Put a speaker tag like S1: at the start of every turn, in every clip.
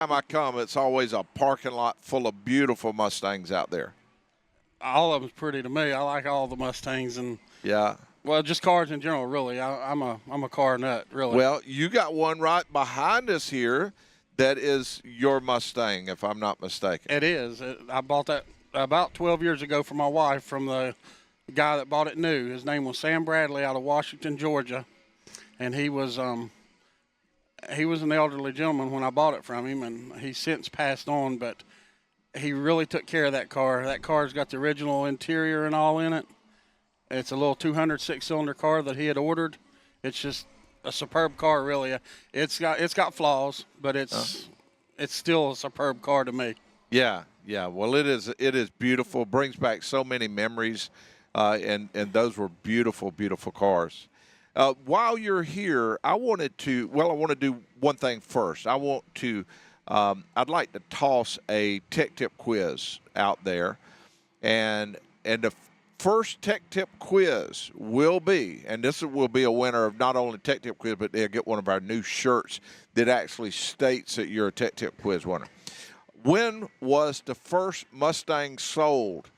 S1: time I come, it's always a parking lot full of beautiful Mustangs out there.
S2: All of them's pretty to me. I like all the Mustangs and well, just cars in general. Really, I'm a car nut. Really.
S1: Well, you got one right behind us here that is your Mustang, if I'm not mistaken.
S2: It is. I bought that about 12 years ago for my wife from the guy that bought it new. His name was Sam Bradley out of Washington, Georgia, and he was an elderly gentleman when I bought it from him, and he's since passed on, but he really took care of that car. That car's got the original interior and all in it. It's a little 206-cylinder car that he had ordered. It's just a superb car, really. It's got flaws, but it's still a superb car to me.
S1: Yeah. Well, it is beautiful. Brings back so many memories, and those were beautiful, beautiful cars. While you're here, I want to do one thing first. I'd like to toss a tech tip quiz out there, and the first tech tip quiz will be, and this will be a winner of not only tech tip quiz, but they'll get one of our new shirts that actually states that you're a tech tip quiz winner. When was the first Mustang sold?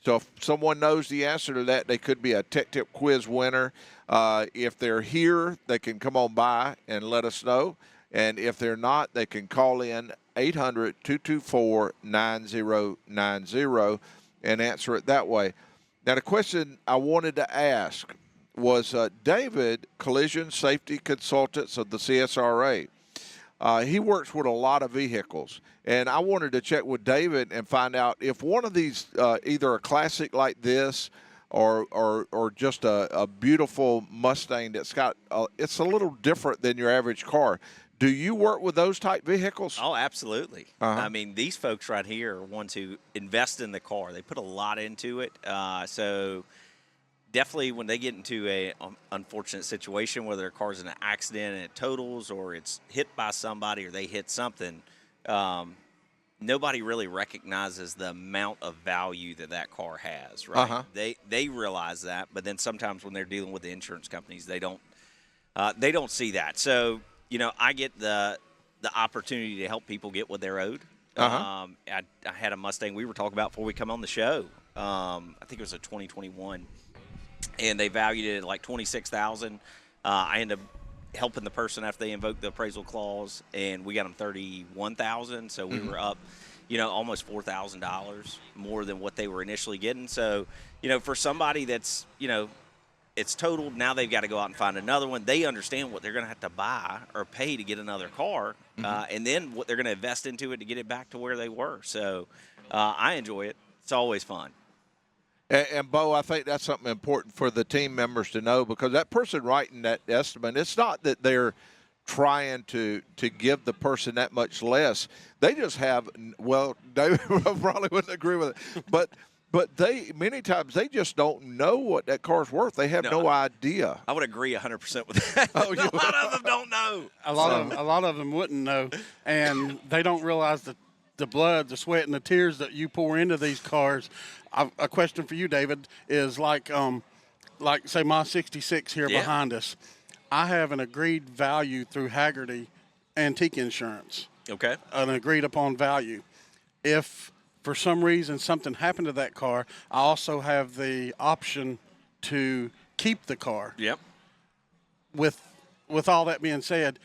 S1: So if someone knows the answer to that, they could be a tech tip quiz winner. If they're here, they can come on by and let us know. And if they're not, they can call in 800-224-9090 and answer it that way. Now, the question I wanted to ask was David, Collision Safety Consultants of the CSRA. He works with a lot of vehicles, and I wanted to check with David and find out if one of these, either a classic like this or just a beautiful Mustang that's got, it's a little different than your average car. Do you work with those type vehicles?
S3: Oh, absolutely. I mean, these folks right here are ones who invest in the car. They put a lot into it. So definitely when they get into a unfortunate situation, whether their car's in an accident and it totals or it's hit by somebody or they hit something, nobody really recognizes the amount of value that car has, right? They realize that, but then sometimes when they're dealing with the insurance companies, they don't see that. So, you know, I get the opportunity to help people get what they're owed. I had a Mustang we were talking about before we come on the show. I think it was a 2021, and they valued it at like $26,000. I ended up helping the person after they invoked the appraisal clause, and we got them $31,000. So we were up, you know, almost $4,000 more than what they were initially getting. So, you know, for somebody that's, you know, it's totaled, now they've got to go out and find another one. They understand what they're going to have to buy or pay to get another car, and then what they're going to invest into it to get it back to where they were. So I enjoy it. It's always fun.
S1: And Bo, I think that's something important for the team members to know, because that person writing that estimate, it's not that they're trying to give the person that much less. They just have, well, David probably wouldn't agree with it, but they, many times, they just don't know what that car's worth. They have no idea.
S3: I would agree 100% with that. A lot of them don't know.
S2: A lot of them wouldn't know, and they don't realize the blood, the sweat, and the tears that you pour into these cars. A question for you, David, is like say my 66 here behind us. I have an agreed value through Haggerty Antique Insurance.
S3: Okay.
S2: An agreed upon value. If for some reason something happened to that car, I also have the option to keep the car.
S3: Yep.
S2: With all that being said,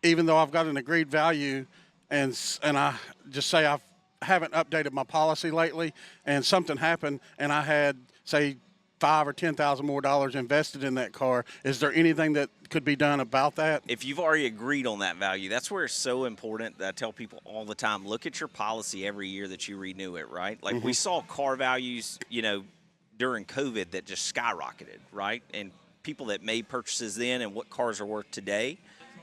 S2: even though I've got an agreed value, and I just say I haven't updated my policy lately, and something happened, and I had, say, $5,000 or $10,000 more dollars invested in that car, is there anything that could be done about that?
S3: If you've already agreed on that value, that's where it's so important that I tell people all the time, look at your policy every year that you renew it, right? Like we saw car values, you know, during COVID that just skyrocketed, right? And people that made purchases then and what cars are worth today.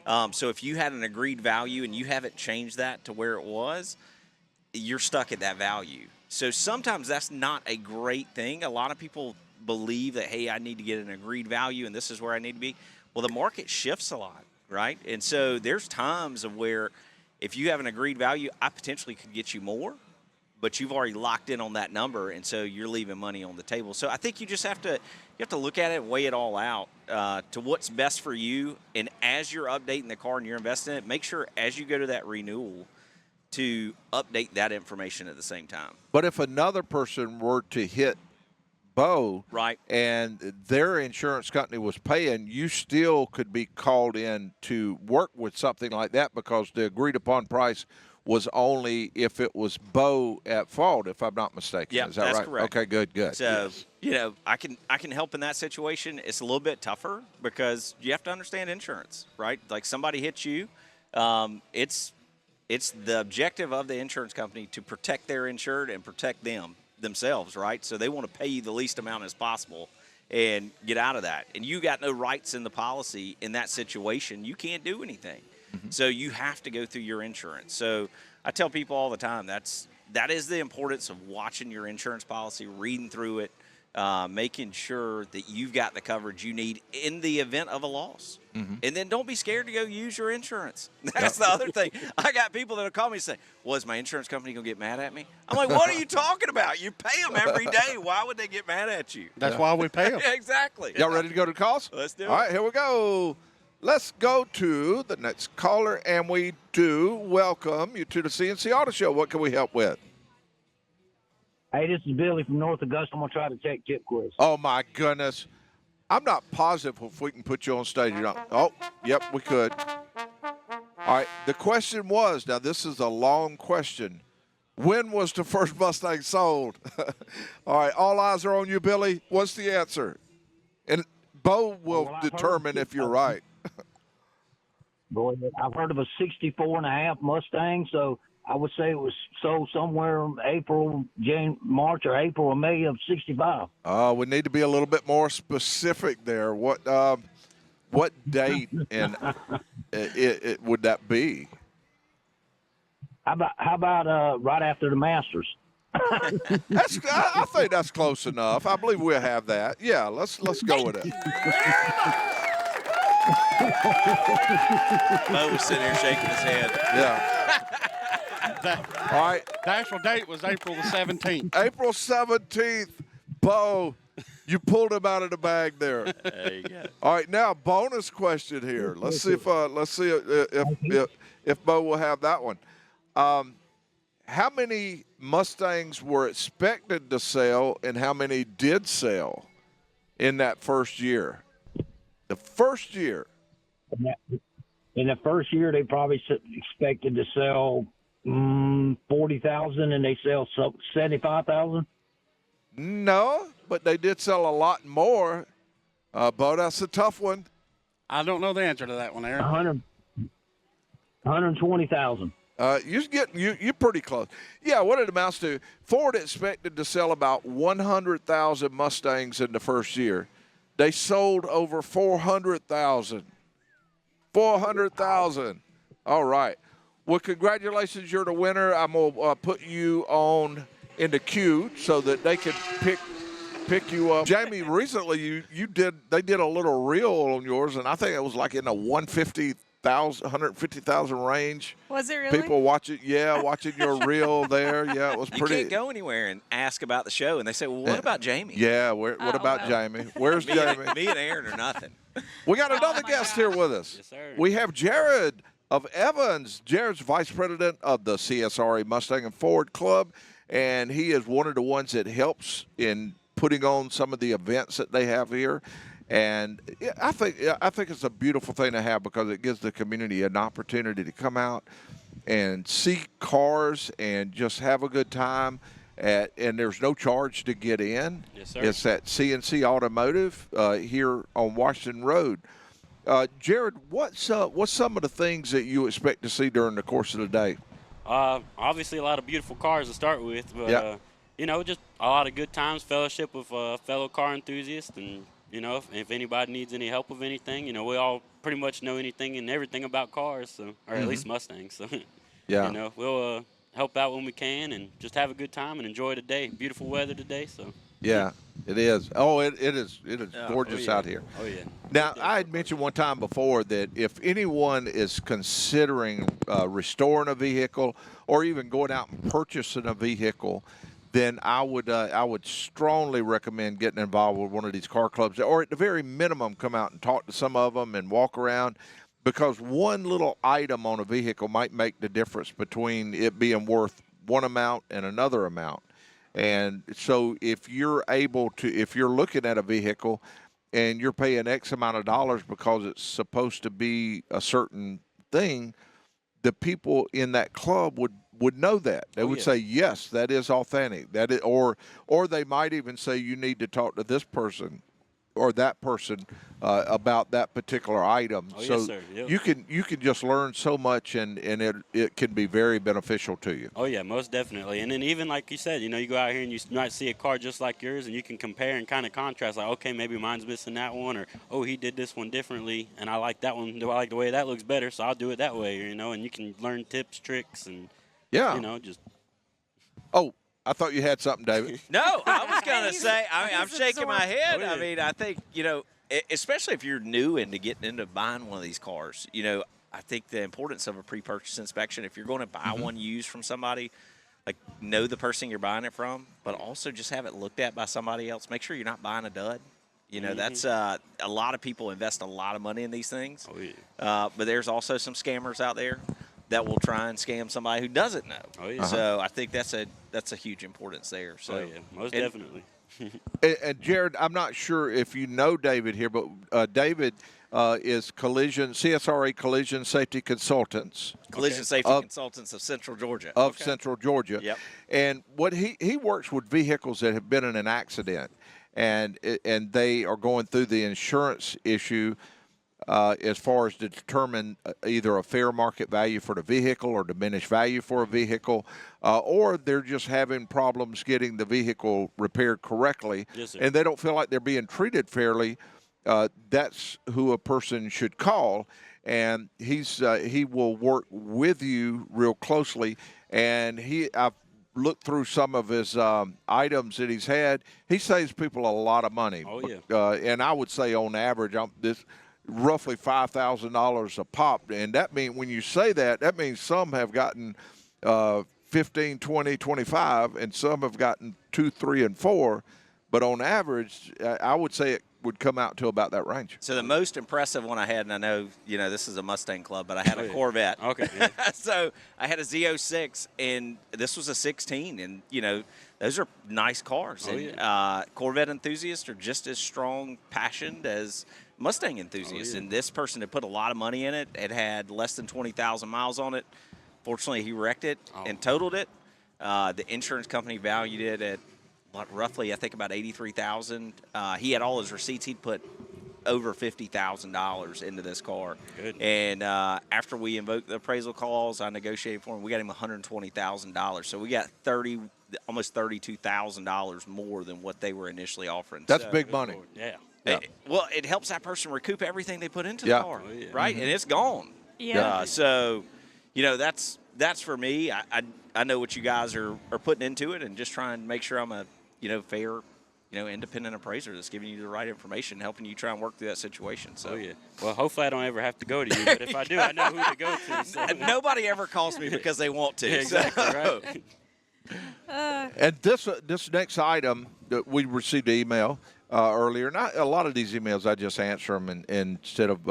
S3: So if you had an agreed value and you haven't changed that to where it was, you're stuck at that value. So sometimes that's not a great thing. A lot of people believe that, hey, I need to get an agreed value and this is where I need to be. Well, the market shifts a lot, right? And so there's times of where if you have an agreed value, I potentially could get you more, but you've already locked in on that number, and so you're leaving money on the table. So I think you just have to look at it and weigh it all out. to what's best for you. And as you're updating the car and you're investing in it, make sure as you go to that renewal to update that information at the same time.
S1: But if another person were to hit Bo,
S3: right,
S1: and their insurance company was paying, you still could be called in to work with something like that because the agreed upon price was only if it was Bo at fault, if I'm not mistaken.
S3: Yeah,
S1: is that
S3: that's
S1: right?
S3: correct.
S1: Okay, good.
S3: So, you know, I can help in that situation. It's a little bit tougher because you have to understand insurance, right? Like somebody hits you, it's the objective of the insurance company to protect their insured and protect themselves, right? So they want to pay you the least amount as possible and get out of that. And you got no rights in the policy in that situation. You can't do anything. Mm-hmm. So you have to go through your insurance. So I tell people all the time that is the importance of watching your insurance policy, reading through it, making sure that you've got the coverage you need in the event of a loss. Mm-hmm. And then don't be scared to go use your insurance. That's the other thing. I got people that will call me and say, well, is my insurance company going to get mad at me? I'm like, what are you talking about? You pay them every day. Why would they get mad at you?
S2: That's why we pay them.
S3: Exactly.
S1: Y'all ready to go to calls?
S3: Let's do it.
S1: All right, here we go. Let's go to the next caller, and we do welcome you to the C&C Auto Show. What can we help with?
S4: Hey, this is Billy from North Augusta. I'm going to try to take tip quiz.
S1: Oh, my goodness. I'm not positive if we can put you on stage or not. Oh, yep, we could. All right, the question was, now this is a long question. When was the first Mustang sold? All right, all eyes are on you, Billy. What's the answer? And Bo will determine if you're right.
S4: Boy, I've heard of a 64.5 Mustang, so I would say it was sold somewhere March or April or May of 65.
S1: We need to be a little bit more specific there. What date and it would that be?
S4: How about right after the Masters?
S1: I think that's close enough. I believe we'll have that. Yeah, let's go with it.
S3: Bo was sitting here shaking his head.
S1: Yeah. All right.
S2: The actual date was April the 17th.
S1: April 17th. Bo, you pulled him out of the bag there.
S3: There you go.
S1: All right, now bonus question here. Let's see if Bo will have that one. How many Mustangs were expected to sell, and how many did sell in that first year? The first year.
S4: In the first year, they probably expected to sell 40,000, and they sell 75,000.
S1: No, but they did sell a lot more. Bo, that's a tough one.
S2: I don't know the answer to that one, Aaron.
S4: 120,000.
S1: You're pretty close. Yeah, what it amounts to, Ford expected to sell about 100,000 Mustangs in the first year. They sold over 400,000. 400,000. All right. Well, congratulations, you're the winner. I'm gonna put you on in the queue so that they can pick you up. Jamie, recently they did a little reel on yours, and I think it was like in the 150,000 range.
S5: Was it really?
S1: People watching your reel there. Yeah, it was pretty.
S3: You can't go anywhere and ask about the show, and they say, well, what about Jamie?
S1: Yeah, what about Jamie? Where's Jamie?
S3: Me and Aaron are nothing.
S1: We got another guest here with us.
S3: Yes, sir.
S1: We have Jared of Evans. Jared's vice president of the CSRA Mustang and Ford Club, and he is one of the ones that helps in putting on some of the events that they have here. And I think it's a beautiful thing to have because it gives the community an opportunity to come out and see cars and just have a good time. And there's no charge to get in.
S6: Yes, sir.
S1: It's at C&C Automotive here on Washington Road. Jared, what's some of the things that you expect to see during the course of the day?
S6: Obviously, a lot of beautiful cars to start with, but just a lot of good times, fellowship with fellow car enthusiasts, and if anybody needs any help with anything, we all pretty much know anything and everything about cars, so or at least Mustangs. So we'll help out when we can and just have a good time and enjoy the day. Beautiful weather today, so.
S1: Yeah, it is. Oh, it is gorgeous out here.
S6: Oh, yeah.
S1: Now, I had mentioned one time before that if anyone is considering restoring a vehicle or even going out and purchasing a vehicle, then I would strongly recommend getting involved with one of these car clubs, or at the very minimum, come out and talk to some of them and walk around, because one little item on a vehicle might make the difference between it being worth one amount and another amount. And so if you're looking at a vehicle and you're paying X amount of dollars because it's supposed to be a certain thing, the people in that club would know that. They would say, yes, that is authentic. That is, or they might even say, you need to talk to this person or that person about that particular item. So
S6: yes, sir. Yep.
S1: you can just learn so much, and it can be very beneficial to you.
S6: Oh, yeah, most definitely. And then even like you said, you go out here and you might see a car just like yours, and you can compare and kind of contrast, like, okay, maybe mine's missing that one, or, oh, he did this one differently, and I like that one. Do I like the way that looks better, so I'll do it that way, and you can learn tips, tricks, and, just.
S1: Oh, I thought you had something, David.
S3: No, I was going to say, I'm shaking my head. I mean, I think, especially if you're new into getting into buying one of these cars, I think the importance of a pre-purchase inspection, if you're going to buy one used from somebody, like, know the person you're buying it from, but also just have it looked at by somebody else. Make sure you're not buying a dud. That's a lot of people invest a lot of money in these things.
S6: Oh, yeah.
S3: But there's also some scammers out there that will try and scam somebody who doesn't know.
S6: Oh, yeah.
S3: So I think that's a huge importance there. So
S6: yeah, most definitely.
S1: And Jared, I'm not sure if you know David here, but David is CSRA Collision Safety Consultants.
S3: Collision Safety Consultants of Central Georgia.
S1: Central Georgia.
S3: Yep.
S1: And what he works with vehicles that have been in an accident, and they are going through the insurance issue as far as to determine either a fair market value for the vehicle or diminished value for a vehicle, or they're just having problems getting the vehicle repaired correctly,
S6: yes, sir.
S1: And they don't feel like they're being treated fairly. That's who a person should call, and he will work with you real closely. And I've looked through some of his items that he's had. He saves people a lot of money.
S6: Oh, yeah.
S1: And I would say on average, roughly $5,000 a pop. And that means, when you say that means some have gotten 15, 20, 25, and some have gotten 2, 3, and 4. But on average, I would say it would come out to about that range.
S3: So the most impressive one I had, and I know, this is a Mustang club, but I had a Corvette.
S6: Okay. Yeah.
S3: So I had a Z06, and this was a 16, and, those are nice cars.
S6: Oh,
S3: and Corvette enthusiasts are just as strong passioned as Mustang enthusiasts.
S6: Oh, yeah.
S3: And this person had put a lot of money in it. It had less than 20,000 miles on it. Fortunately, he wrecked it and totaled it. The insurance company valued it at roughly, I think, about $83,000. He had all his receipts. He'd put over $50,000 into this car.
S6: Good.
S3: And after we invoked the appraisal clause, I negotiated for him. We got him $120,000. So we got almost $32,000 more than what they were initially offering.
S1: That's big money.
S6: Yeah.
S3: Well, it helps that person recoup everything they put into the car,
S6: Oh, yeah.
S3: right?
S1: Mm-hmm.
S3: And it's gone.
S5: Yeah.
S3: So, that's for me. I know what you guys are putting into it, and just trying to make sure I'm a fair, independent appraiser that's giving you the right information, helping you try and work through that situation. So.
S6: Oh, yeah. Well, hopefully I don't ever have to go to you, but if I do, I know who to go to. So.
S3: Nobody ever calls me because they want to.
S6: Yeah, exactly,
S3: so.
S6: right?
S1: And this next item that we received an email earlier. Not a lot of these emails, I just answer them and instead of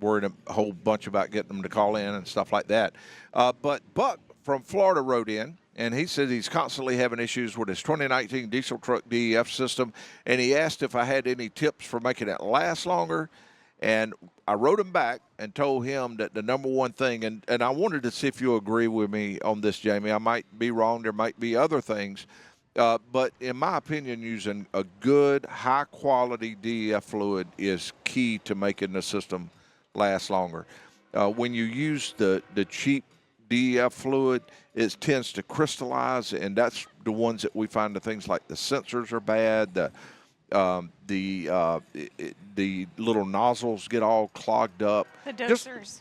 S1: worrying a whole bunch about getting them to call in and stuff like that. But Buck from Florida wrote in, and he said he's constantly having issues with his 2019 diesel truck DEF system, and he asked if I had any tips for making it last longer. And I wrote him back and told him that the number one thing, and I wanted to see if you agree with me on this, Jamie. I might be wrong. There might be other things. But in my opinion, using a good, high-quality DEF fluid is key to making the system last longer. When you use the cheap DEF fluid, it tends to crystallize, and that's the ones that we find the things like the sensors are bad, the little nozzles get all clogged up.
S5: The dosers.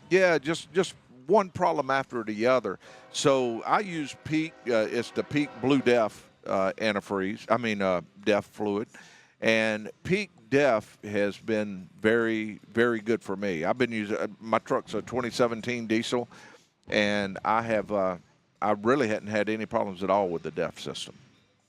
S1: Just one problem after the other. So I use Peak. It's the Peak Blue Def antifreeze. Def fluid, and Peak Def has been very, very good for me. I've been using my truck's a 2017 diesel, and I really hadn't had any problems at all with the Def system.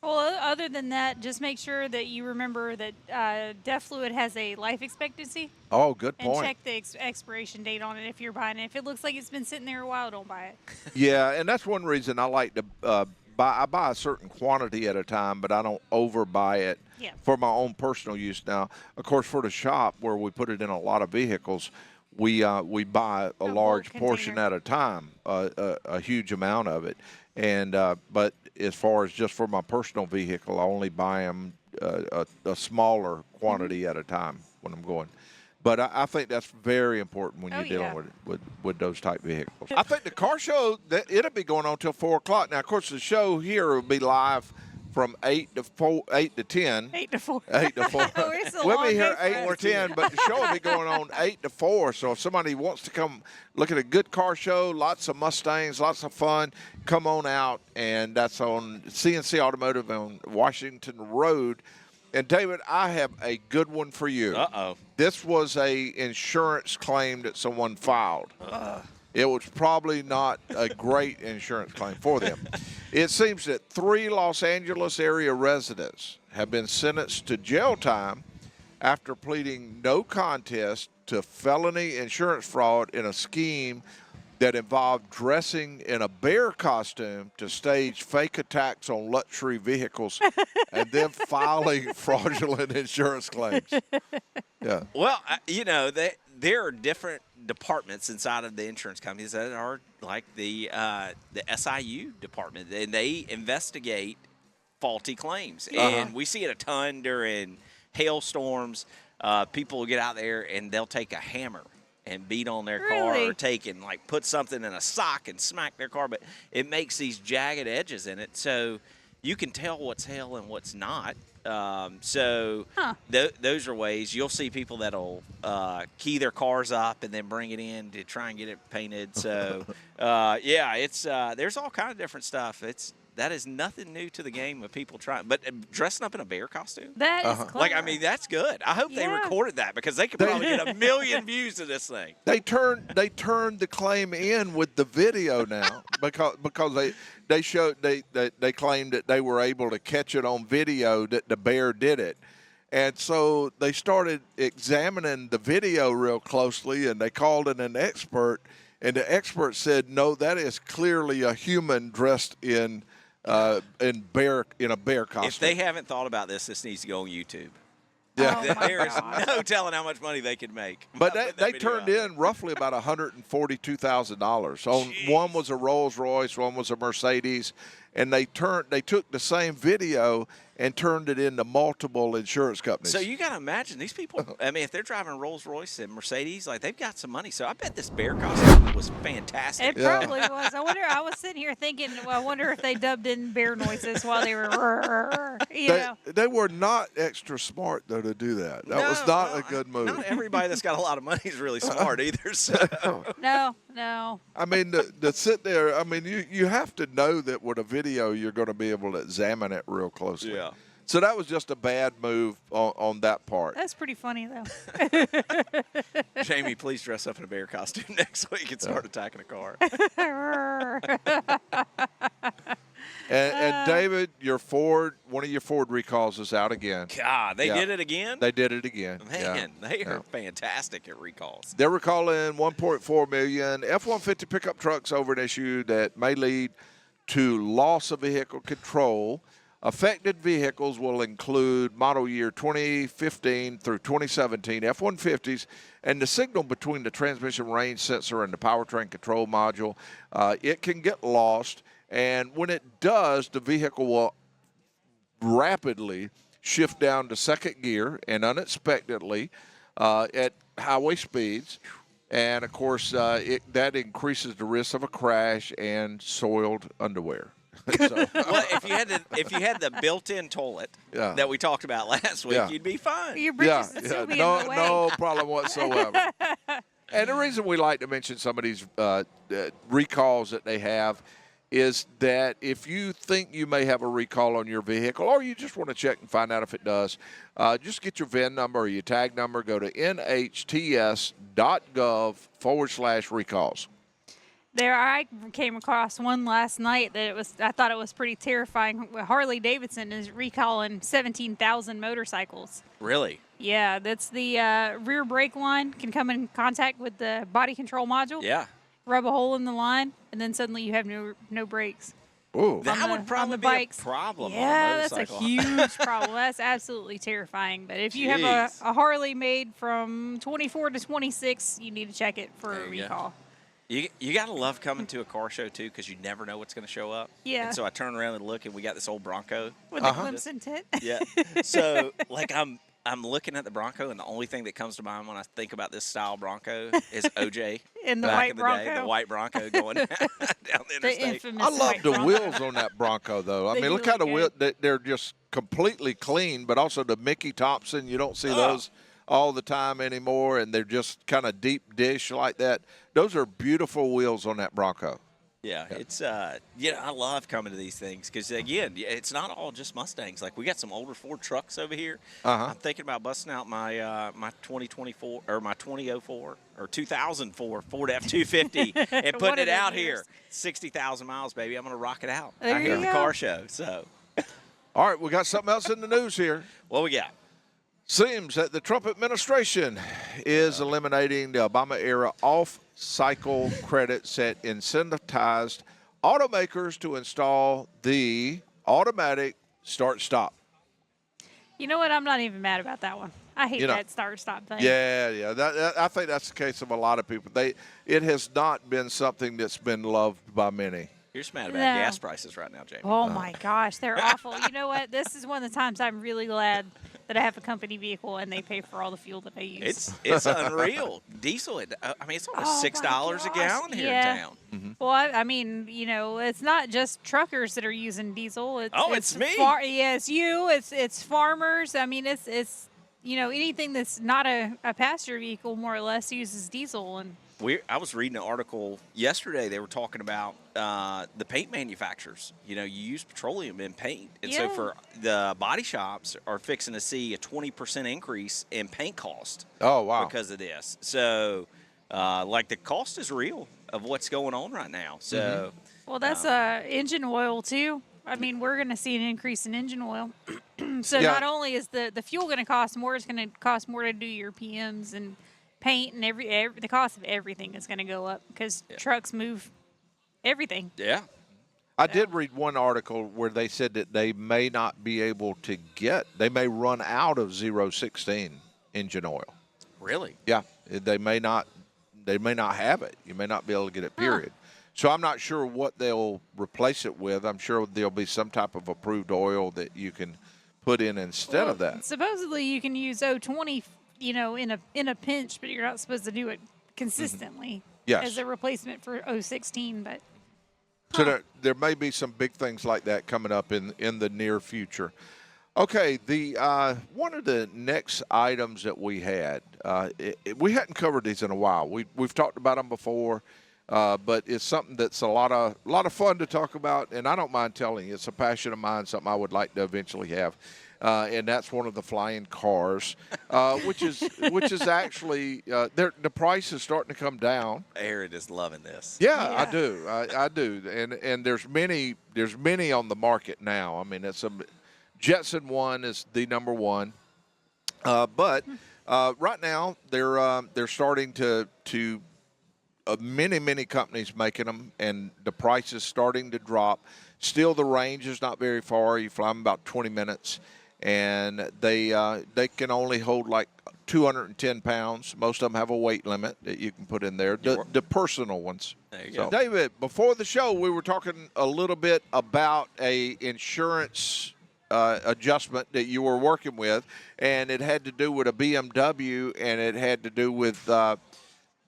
S5: Well, other than that, just make sure that you remember that DEF fluid has a life expectancy.
S1: Oh, good
S5: And
S1: point.
S5: check the expiration date on it if you're buying it. If it looks like it's been sitting there a while, don't buy it.
S1: Yeah, and that's one reason I like to buy. I buy a certain quantity at a time, but I don't overbuy it for my own personal use. Now, of course, for the shop where we put it in a lot of vehicles, we buy a large portion at a time, a huge amount of it. And but as far as just for my personal vehicle, I only buy them a smaller quantity at a time when I'm going. But I think that's very important when you're dealing with those type vehicles. I think the car show, it'll be going on till 4 o'clock. Now, of course, the show here will be live from 8 to 10.
S5: 8 to 4.
S1: 8 to 4. We'll be here 8 to 10, but the show will be going on 8 to 4. So if somebody wants to come look at a good car show, lots of Mustangs, lots of fun, come on out. And that's on C&C Automotive on Washington Road. And, David, I have a good one for you.
S3: Uh-oh.
S1: This was a insurance claim that someone filed. It was probably not a great insurance claim for them. It seems that 3 Los Angeles area residents have been sentenced to jail time after pleading no contest to felony insurance fraud in a scheme that involved dressing in a bear costume to stage fake attacks on luxury vehicles and then filing fraudulent insurance claims. Yeah.
S3: Well, there are different departments inside of the insurance companies that are like the SIU department, and they investigate faulty claims. And we see it a ton during hailstorms. People will get out there and they'll take a hammer and beat on their car, or take and like put something in a sock and smack their car, but it makes these jagged edges in it, so you can tell what's hail and what's not. Those are ways you'll see people that'll key their cars up and then bring it in to try and get it painted. So it's there's all kind of different stuff. That is nothing new to the game of people trying, but dressing up in a bear costume.
S5: That is clever.
S3: That's good. I hope they recorded that because they could probably get 1 million views to this thing.
S1: They turned the claim in with the video now because they claimed that they were able to catch it on video that the bear did it. And so they started examining the video real closely, and they called in an expert, and the expert said, no, that is clearly a human dressed in a bear costume.
S3: If they haven't thought about this needs to go on YouTube.
S1: Yeah.
S3: There is no telling how much money they could make.
S1: But they turned in roughly about $142,000. One was a Rolls Royce, one was a Mercedes, and they took the same video and turned it into multiple insurance companies.
S3: So you got to imagine these people. I mean, if they're driving Rolls Royce and Mercedes, like they've got some money. So I bet this bear costume was fantastic.
S5: It probably was. I was sitting here thinking, well, I wonder if they dubbed in bear noises while they were,
S1: They were not extra smart, though, to do that. That was not a good move.
S3: Not everybody that's got a lot of money is really smart either. So.
S5: No.
S1: I mean, to sit there, I mean, you have to know that with a video you're going to be able to examine it real closely.
S3: Yeah.
S1: So that was just a bad move on that part.
S5: That's pretty funny, though.
S3: Jamie, please dress up in a bear costume next week and start attacking a car.
S1: And David, one of your Ford recalls is out again.
S3: God, they did it again?
S1: They did it again.
S3: Man, they are fantastic at recalls.
S1: They're recalling 1.4 million F-150 pickup trucks over an issue that may lead to loss of vehicle control. Affected vehicles will include model year 2015 through 2017 F-150s and the signal between the transmission range sensor and the powertrain control module. It can get lost, and when it does, the vehicle will rapidly shift down to second gear and unexpectedly at highway speeds. And, of course, that increases the risk of a crash and soiled underwear.
S3: Well, if you had the built-in toilet that we talked about last week, you'd be fine.
S5: Your britches would still be in the way.
S1: No problem whatsoever. And the reason we like to mention some of these recalls that they have is that if you think you may have a recall on your vehicle, or you just want to check and find out if it does, just get your VIN number or your tag number. Go to nhts.gov/recalls.
S5: I came across one last night that I thought it was pretty terrifying. Harley Davidson is recalling 17,000 motorcycles.
S3: Really?
S5: Yeah, that's the rear brake line can come in contact with the body control module.
S3: Yeah.
S5: Rub a hole in the line, and then suddenly you have no brakes.
S1: Ooh.
S3: That would probably be
S5: bikes.
S3: a problem on a
S5: Yeah, that's a
S3: motorcycle.
S5: huge problem. That's absolutely terrifying. But if you have
S3: Jeez.
S5: a Harley made from 24 to 26, you need to check it for
S3: There
S5: a
S3: you go.
S5: recall.
S3: You got to love coming to a car show, too, because you never know what's going to show up.
S5: Yeah.
S3: And so I turn around and look, and we got this old Bronco.
S5: With the Clemson tent.
S3: Yeah. So, like, I'm looking at the Bronco, and the only thing that comes to mind when I think about this style Bronco is OJ.
S5: In the
S3: back
S5: white
S3: in the
S5: Bronco.
S3: Day, the white Bronco going down the
S5: The
S3: interstate.
S5: infamous
S1: I love
S5: white
S1: the
S5: Bronco.
S1: wheels on that Bronco, though. I
S5: They
S1: mean, look
S5: really
S1: how the wheel,
S5: good.
S1: they're just completely clean, but also the Mickey Thompson, you don't see those all the time anymore, and they're just kind of deep dish like that. Those are beautiful wheels on that Bronco.
S3: Yeah, it's I love coming to these things because again, it's not all just Mustangs. Like we got some older Ford trucks over here. I'm thinking about busting out my my 2024 or my 2004 or 2004 Ford F250 and
S5: One
S3: putting
S5: of
S3: it out
S5: them years.
S3: here. 60,000 miles, baby. I'm gonna rock it out
S5: There
S3: out here
S5: you
S3: at the
S5: go.
S3: car show. So,
S1: All right, we got something else in the news here.
S3: what we got?
S1: Seems that the Trump administration is eliminating the Obama-era off-cycle credits that incentivized automakers to install the automatic start-stop.
S5: You know what? I'm not even mad about that one. I hate that start-stop thing.
S1: Yeah. I think that's the case of a lot of people. It has not been something that's been loved by many.
S3: You're just mad about
S5: No.
S3: gas prices right now, Jamie.
S5: Oh, my gosh. They're awful. You know what? This is one of the times I'm really glad that I have a company vehicle and they pay for all the fuel that I use.
S3: It's unreal. Diesel. I mean, it's almost
S5: Oh,
S3: $6
S5: my
S3: a gallon
S5: gosh,
S3: here
S5: yeah.
S3: in town.
S5: Well, I mean, you know, it's not just truckers that are using diesel.
S3: It's me.
S5: It's you. It's farmers. I mean, it's you know, anything that's not a passenger vehicle more or less uses diesel. And
S3: I was reading an article yesterday. They were talking about the paint manufacturers. You know, you use petroleum in paint. And so
S5: Yeah.
S3: for the body shops are fixing to see a 20% increase in paint cost.
S1: Oh, wow.
S3: Because of this. So, like, the cost is real of what's going on right now. So,
S5: well, that's engine oil too. I mean, we're going to see an increase in engine oil. So
S1: Yeah.
S5: not only is the fuel going to cost more, it's going to cost more to do your PMs and paint, and the cost of everything is going to go up because trucks move everything.
S3: yeah.
S1: I did read one article where they said that they may not be able to they may run out of 016 engine oil.
S3: Really?
S1: Yeah, they may not have it. You may not be able to get it, period. So I'm not sure what they'll replace it with. I'm sure there'll be some type of approved oil that you can put in instead of that.
S5: Supposedly you can use 020, you know, in a pinch, but you're not supposed to do it consistently
S1: Yes.
S5: as a replacement for 016. But
S1: So there may be some big things like that coming up in the near future. Okay, the one of the next items that we had, we hadn't covered these in a while. We've talked about them before, but it's something that's a lot of fun to talk about, and I don't mind telling you, it's a passion of mine, something I would like to eventually have, and that's one of the flying cars, which is actually the price is starting to come down.
S3: Aaron is loving this.
S1: Yeah, I do. I do. And there's many on the market now. I mean, it's Jetson 1 is the number one. But right now they're starting to many companies making them, and the price is starting to drop. Still, the range is not very far. You fly them about 20 minutes, and they can only hold like 210 pounds. Most of them have a weight limit that you can put in there, the personal ones.
S3: There you
S1: So,
S3: go.
S1: David, before the show, we were talking a little bit about a insurance adjustment that you were working with, and it had to do with a BMW, and it had to do with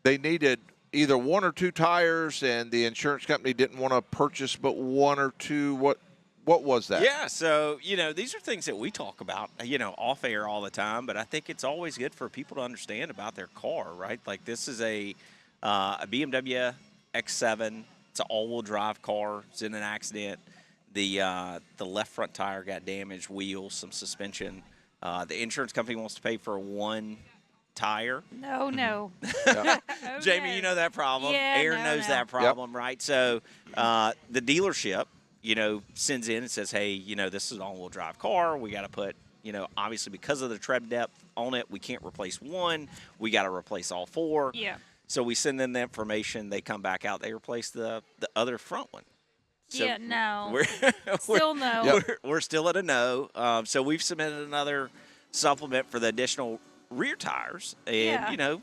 S1: they needed either one or two tires, and the insurance company didn't want to purchase but one or two. What was that?
S3: Yeah, so, you know, these are things that we talk about, you know, off air all the time, but I think it's always good for people to understand about their car, right? Like, this is a BMW X7. It's an all-wheel drive car. It's in an accident. The left front tire got damaged, wheels, some suspension. The insurance company wants to pay for one tire.
S5: No.
S3: Jamie,
S5: Okay.
S3: you know that problem.
S5: Yeah,
S3: Aaron knows
S5: no.
S3: that problem, right? So the dealership, sends in and says, hey, this is an all-wheel drive car. We got to put, obviously because of the tread depth on it, we can't replace one. We got to replace all four.
S5: Yeah.
S3: So we send them the information. They come back out. They replace the other front one. So
S5: Yeah, no.
S3: We're,
S5: Still no.
S3: we're still at a no. So we've submitted another supplement for the additional rear tires. And,
S5: Yeah.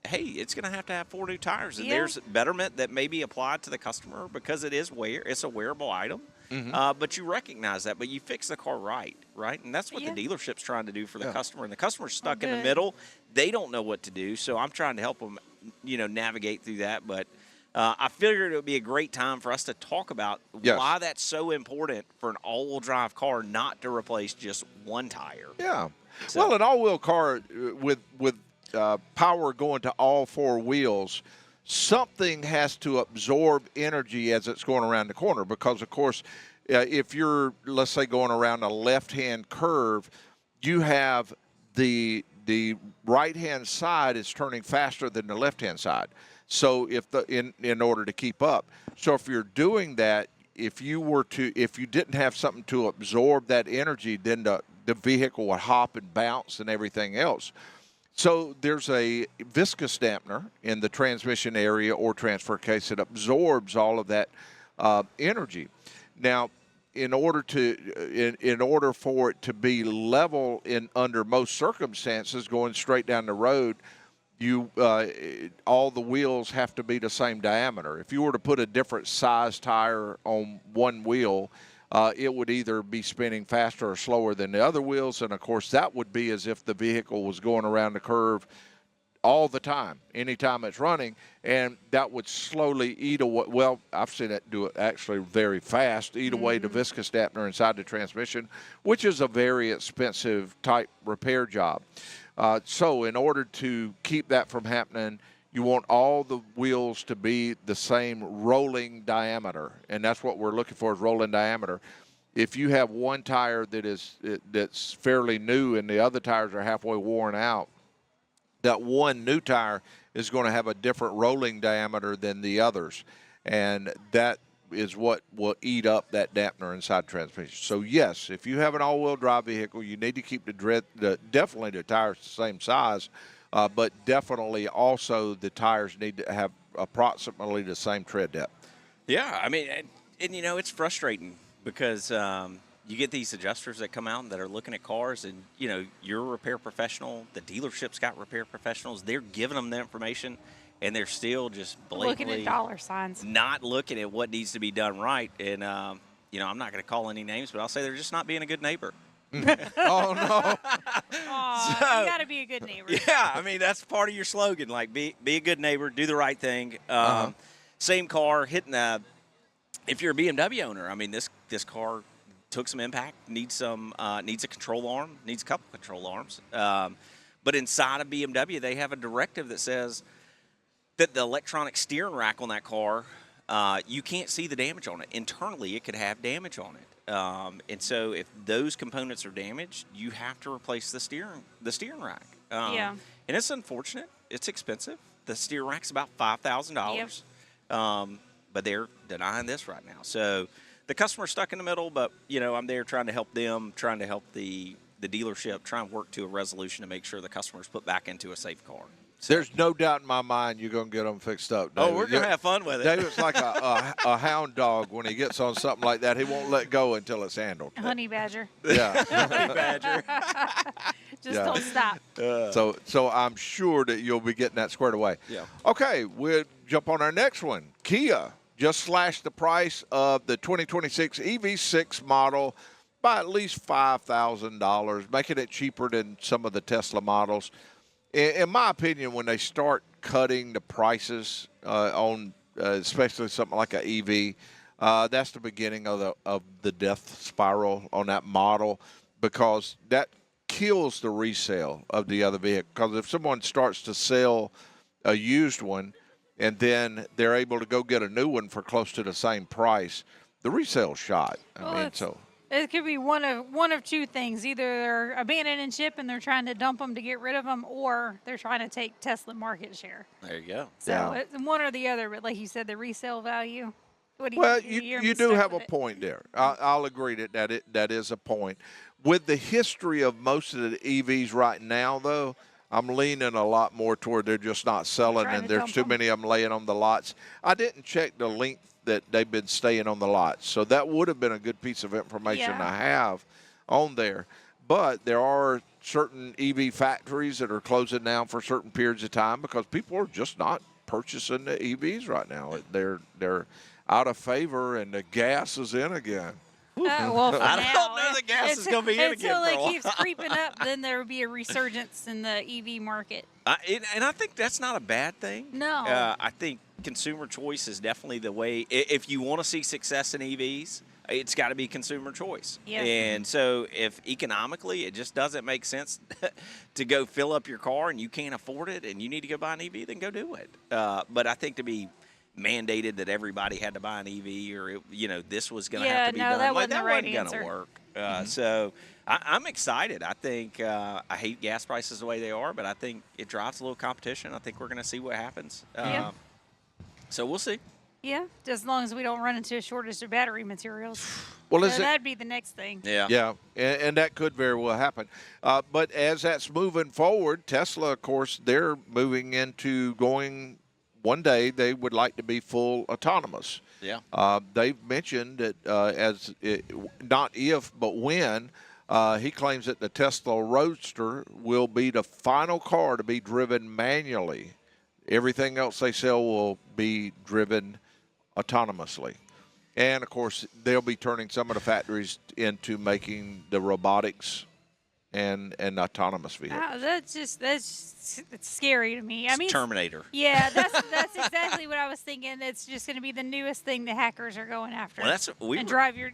S3: hey, it's going to have 4 new tires. And
S5: Yeah.
S3: there's betterment that may be applied to the customer because it's a wearable item. But you recognize that, but you fix the car right? And that's what
S5: Yeah.
S3: the dealership's trying to do for the customer. And the customer's stuck in the
S5: good.
S3: middle. They don't know what to do. So I'm trying to help them, navigate through that. But I figured it would be a great time for us to talk about why that's so important for an all-wheel drive car not to replace just one tire.
S1: Yeah.
S3: So-
S1: Well, an all-wheel car with power going to all 4 wheels, something has to absorb energy as it's going around the corner because, of course, if you're, let's say, going around a left-hand curve, you have the right-hand side is turning faster than the left-hand side. So if in order to keep up. So if you're doing that, if you didn't have something to absorb that energy, then the vehicle would hop and bounce and everything else. So there's a viscous dampener in the transmission area or transfer case that absorbs all of that energy. Now, in order for it to be level under most circumstances, going straight down the road, all the wheels have to be the same diameter. If you were to put a different size tire on one wheel, it would either be spinning faster or slower than the other wheels, and of course that would be as if the vehicle was going around the curve all the time, anytime it's running, and that would slowly eat away. Well, I've seen it do it actually very fast, eat away the viscous dampener inside the transmission, which is a very expensive type repair job. So in order to keep that from happening, you want all the wheels to be the same rolling diameter, and that's what we're looking for is rolling diameter. If you have one tire that's fairly new and the other tires are halfway worn out, that one new tire is going to have a different rolling diameter than the others, and that is what will eat up that dampener inside the transmission. So yes, if you have an all-wheel drive vehicle, you need to keep definitely the tires the same size, but definitely also the tires need to have approximately the same tread depth.
S3: Yeah, I mean, and it's frustrating because you get these adjusters that come out that are looking at cars, and you're a repair professional. The dealership's got repair professionals. They're giving them the information, and they're still just blatantly
S5: Looking at dollar signs.
S3: not looking at what needs to be done right. And I'm not going to call any names, but I'll say they're just not being a good neighbor.
S1: Oh no!
S5: Aw, you got to be a good neighbor.
S3: Yeah, I mean that's part of your slogan. Like be a good neighbor, do the right thing. Same car hitting the. If you're a BMW owner, I mean this car took some impact, needs a control arm, needs a couple control arms. But inside of BMW, they have a directive that says that the electronic steering rack on that car, you can't see the damage on it. Internally, it could have damage on it. And so if those components are damaged, you have to replace the steering rack.
S5: Yeah.
S3: And it's unfortunate. It's expensive. The steering rack's about $5,000. Yep. But they're denying this right now. So the customer's stuck in the middle, but, I'm there trying to help them, trying to help the dealership, try and work to a resolution to make sure the customer's put back into a safe car. So,
S1: There's no doubt in my mind you're going to get them fixed up, David.
S3: we're going to have fun with it.
S1: David's like a hound dog. When he gets on something like that, he won't let go until it's handled.
S5: Honey badger.
S1: Yeah.
S3: Honey badger.
S5: Just don't stop.
S1: So I'm sure that you'll be getting that squared away.
S3: Yeah.
S1: Okay, we'll jump on our next one. Kia just slashed the price of the 2026 EV6 model by at least $5,000, making it cheaper than some of the Tesla models. In my opinion, when they start cutting the prices on especially something like an EV, that's the beginning of the death spiral on that model, because that kills the resale of the other vehicle. Because if someone starts to sell a used one and then they're able to go get a new one for close to the same price, the resale's shot. I mean, so
S5: It could be one of two things. Either they're abandoning ship and they're trying to dump them to get rid of them, or they're trying to take Tesla market share.
S3: There you go.
S5: So it's one or the other. But like you said, the resale value. What do you?
S1: Well,
S5: you're
S1: you do
S5: stuck
S1: have a
S5: with it.
S1: point there. I'll agree that is a point. With the history of most of the EVs right now, though, I'm leaning a lot more toward they're just not selling,
S5: Trying
S1: and
S5: to
S1: there's
S5: dump
S1: too
S5: 'em.
S1: many of them laying on the lots. I didn't check the length that they've been staying on the lots, so that would have been a good piece of information
S5: Yeah.
S1: to have on there. But there are certain EV factories that are closing down for certain periods of time because people are just not purchasing the EVs right now. They're out of favor, and the gas is in again.
S5: Well, for
S3: I
S5: now,
S3: don't know the gas is gonna be in again
S5: until
S3: for a
S5: it
S3: while.
S5: keeps creeping up. Then there will be a resurgence in the EV market.
S3: And I think that's not a bad thing.
S5: No.
S3: I think consumer choice is definitely the way. If you want to see success in EVs, it's got to be consumer choice.
S5: Yeah.
S3: And so if economically it just doesn't make sense to go fill up your car and you can't afford it and you need to go buy an EV, then go do it. But I think to be mandated that everybody had to buy an EV or, this was going to have to be done.
S5: that
S3: Like,
S5: wasn't the
S3: that
S5: right
S3: wasn't going to
S5: answer.
S3: work. So I'm excited. I think I hate gas prices the way they are, but I think it drives a little competition. I think we're going to see what happens.
S5: Yeah.
S3: So we'll see.
S5: Yeah, just as long as we don't run into a shortage of battery materials.
S1: Well,
S5: So that'd be the next thing.
S3: Yeah.
S1: Yeah, and that could very well happen. But as that's moving forward, Tesla, of course, they're moving into going one day they would like to be full autonomous.
S3: Yeah.
S1: They've mentioned that not if, but when, he claims that the Tesla Roadster will be the final car to be driven manually. Everything else they sell will be driven autonomously. And, of course, they'll be turning some of the factories into making the robotics and autonomous vehicles.
S5: That's scary to me. I mean,
S3: Terminator.
S5: yeah, that's exactly what I was thinking. It's just going to be the newest thing the hackers are going after.
S3: Well,
S5: and drive your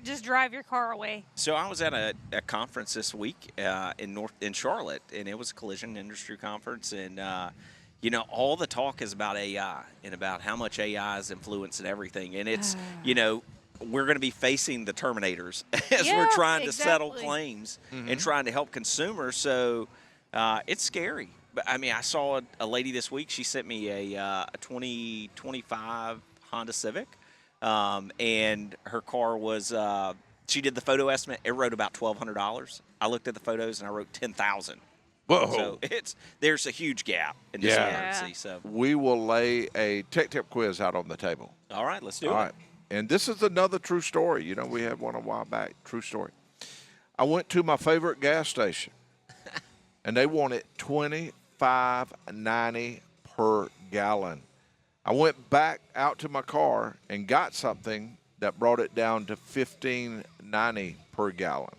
S5: car away.
S3: So I was at a conference this week in Charlotte, and it was a collision industry conference, and all the talk is about AI and about how much AI is influencing everything, and it's we're going to be facing the Terminators as we're trying to settle claims and trying to help consumers. So it's scary. But I mean, I saw a lady this week. She sent me a 2025 Honda Civic, and her car was. She did the photo estimate. It wrote about $1,200. I looked at the photos and I wrote $10,000.
S1: Whoa!
S3: So there's a huge gap in discrepancy. So
S1: we will lay a tech tip quiz out on the table.
S3: all right, let's do
S1: All
S3: it.
S1: right. And this is another true story. We had one a while back. True story. I went to my favorite gas station, and they wanted $25.90 per gallon. I went back out to my car and got something that brought it down to $15.90 per gallon.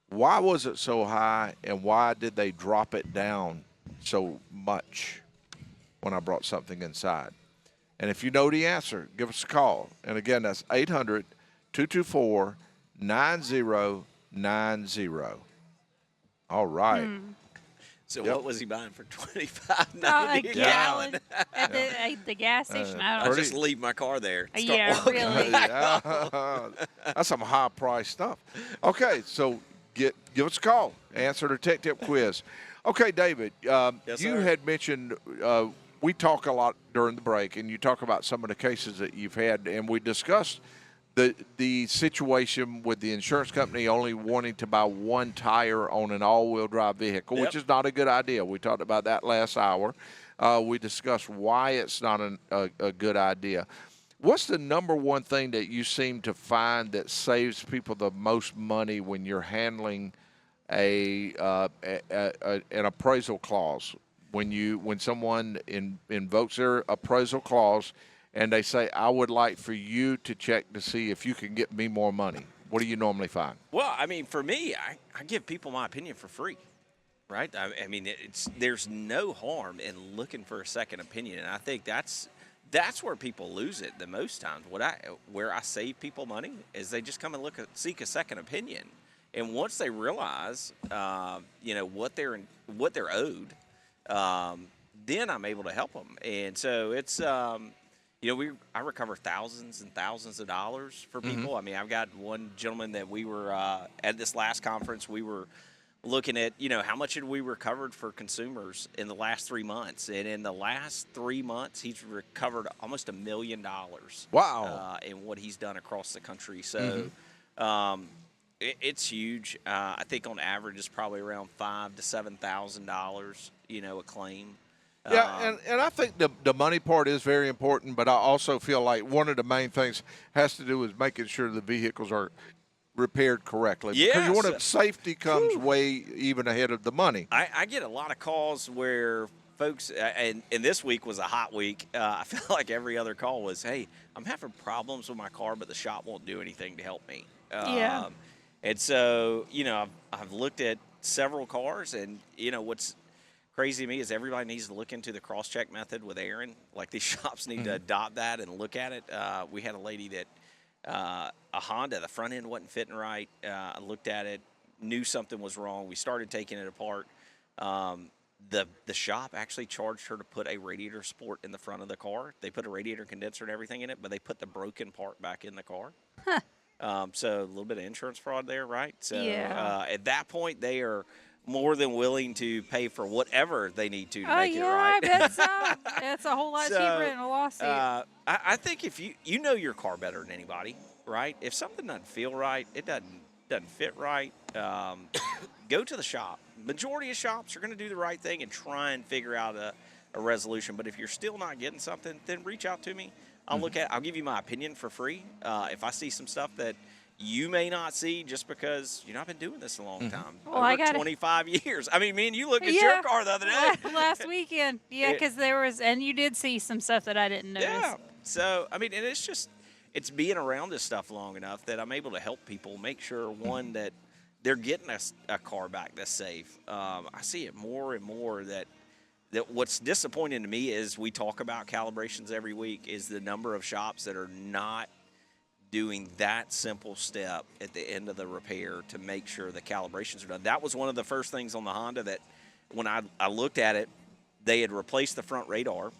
S1: Why was it so high, and why did they drop it down so much when I brought something inside? And if you know the answer, give us a call. And again, that's 800-224-9090. All right.
S3: So
S1: Yep.
S3: what was he buying for $25.90
S5: A
S3: a
S5: gallon
S3: gallon?
S5: at the gas station. I
S3: I
S5: don't
S3: just leave my car there. Start
S5: Yeah,
S3: walking.
S5: really.
S1: That's some high-priced stuff. Okay, so give us a call. Answer the tech tip quiz. Okay, David,
S3: Yes,
S1: you
S3: sir.
S1: had mentioned we talk a lot during the break, and you talk about some of the cases that you've had, and we discussed the situation with the insurance company only wanting to buy one tire on an all-wheel drive vehicle, which is not a good idea. We talked about that last hour. We discussed why it's not a good idea. What's the number one thing that you seem to find that saves people the most money when you're handling an appraisal clause? When someone invokes their appraisal clause and they say, I would like for you to check to see if you can get me more money, what do you normally find?
S3: Well, I mean, for me, I give people my opinion for free, right? I mean, there's no harm in looking for a second opinion, and I think that's where people lose it the most times. Where I save people money is they just come and seek a second opinion, and once they realize, what they're owed, then I'm able to help them. And so it's I recover thousands and thousands of dollars for people. I mean, I've got one gentleman that we were at this last conference. We were looking at, how much had we recovered for consumers in the last 3 months, and in the last 3 months, he's recovered almost $1 million.
S1: Wow!
S3: In what he's done across the country. So, it's huge. I think on average, it's probably around $5,000 to $7,000. A claim.
S1: Yeah, and I think the money part is very important, but I also feel like one of the main things has to do with making sure the vehicles are repaired correctly. Because you want to, safety comes way even ahead of the money.
S3: I get a lot of calls where folks, and this week was a hot week. I feel like every other call was, hey, I'm having problems with my car, but the shop won't do anything to help me. And so, I've looked at several cars, and, what's crazy to me is everybody needs to look into the cross-check method with Aaron. Like, these shops need to adopt that and look at it. We had a lady that a Honda, the front end wasn't fitting right. I looked at it, knew something was wrong. We started taking it apart. The shop actually charged her to put a radiator support in the front of the car. They put a radiator condenser and everything in it, but they put the broken part back in the car. So a little bit of insurance fraud there, right? So at that point, they are more than willing to pay for whatever they need to make it right.
S5: I bet so. It's a whole lot cheaper than a lawsuit.
S3: I think if you know your car better than anybody, right? If something doesn't feel right, it doesn't fit right, go to the shop. Majority of shops are going to do the right thing and try and figure out a resolution. But if you're still not getting something, then reach out to me. I'll give you my opinion for free. If I see some stuff that you may not see just because, I've been doing this a long time.
S5: Well,
S3: over 25 years. I mean, me and you looked at your car the other day.
S5: Last weekend. Yeah, because and you did see some stuff that I didn't notice.
S3: Yeah. So, and it's being around this stuff long enough that I'm able to help people make sure, one, that they're getting a car back that's safe. I see it more and more that what's disappointing to me is we talk about calibrations every week is the number of shops that are not doing that simple step at the end of the repair to make sure the calibrations are done. That was one of the first things on the Honda that when I looked at it, they had replaced the front radar,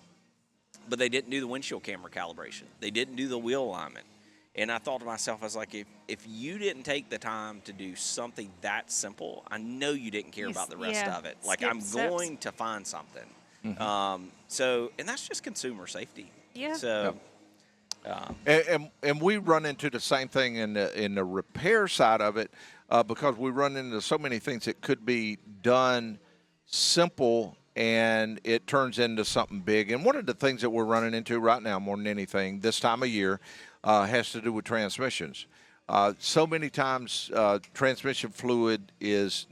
S3: but they didn't do the windshield camera calibration. They didn't do the wheel alignment. And I thought to myself, I was like, if you didn't take the time to do something that simple, I know you didn't care about the rest of it. Like, I'm going to find something. And that's just consumer safety.
S5: Yeah.
S3: So.
S1: And we run into the same thing in the repair side of it because we run into so many things that could be done simple and it turns into something big. And one of the things that we're running into right now more than anything this time of year has to do with transmissions. So many times transmission fluid is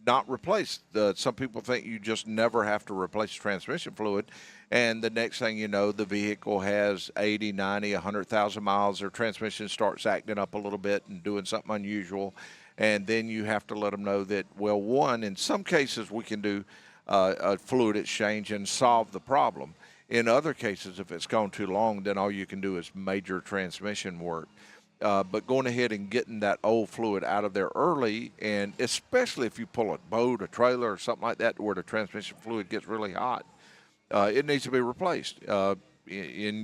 S1: not replaced. Some people think you just never have to replace transmission fluid. And the next thing you know, the vehicle has 80, 90, 100,000 miles. Their transmission starts acting up a little bit and doing something unusual. And then you have to let them know that, well, one, in some cases we can do a fluid exchange and solve the problem. In other cases, if it's gone too long, then all you can do is major transmission work. But going ahead and getting that old fluid out of there early, and especially if you pull a boat, a trailer, or something like that where the transmission fluid gets really hot, it needs to be replaced. And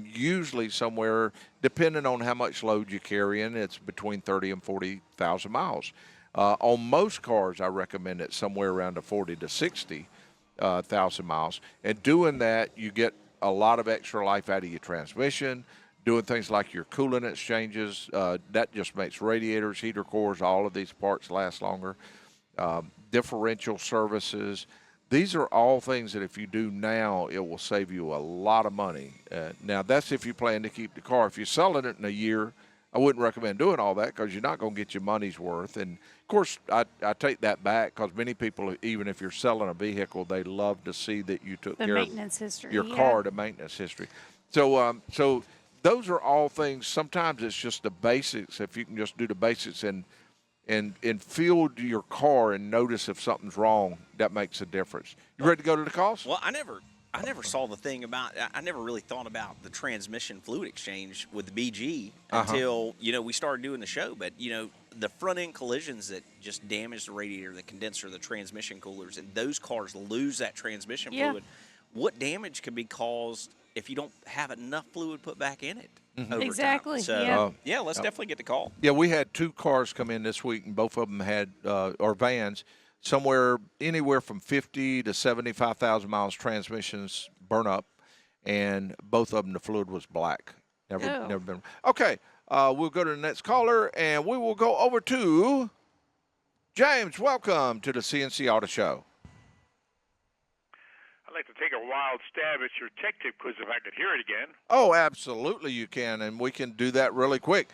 S1: usually somewhere, depending on how much load you're carrying, it's between 30 and 40,000 miles. On most cars, I recommend it somewhere around the 40 to 60,000 miles. And doing that, you get a lot of extra life out of your transmission. Doing things like your coolant exchanges, that just makes radiators, heater cores, all of these parts last longer. Differential services. These are all things that if you do now, it will save you a lot of money. Now, that's if you plan to keep the car. If you're selling it in a year, I wouldn't recommend doing all that because you're not going to get your money's worth. And, of course, I take that back because many people, even if you're selling a vehicle, they love to see that you took care of your car, the maintenance history. So those are all things. Sometimes it's just the basics. If you can just do the basics and feel your car and notice if something's wrong, that makes a difference. You ready to go to the calls?
S3: Well, I never saw the thing about. I never really thought about the transmission fluid exchange with the BG until we started doing the show. But the front end collisions that just damage the radiator, the condenser, the transmission coolers, and those cars lose that transmission fluid. What damage could be caused if you don't have enough fluid put back in it over
S5: Exactly,
S3: time. So,
S5: yeah.
S3: yeah, let's definitely get the call.
S1: Yeah, we had 2 cars come in this week, and both of them had, or vans, anywhere from 50 to 75,000 miles transmissions burn up, and both of them, the fluid was black. Never been. Okay, we'll go to the next caller, and we will go over to James. Welcome to the C&C Auto Show.
S7: I'd like to take a wild stab at your tech tip quiz if I could hear it again.
S1: Oh, absolutely you can, and we can do that really quick.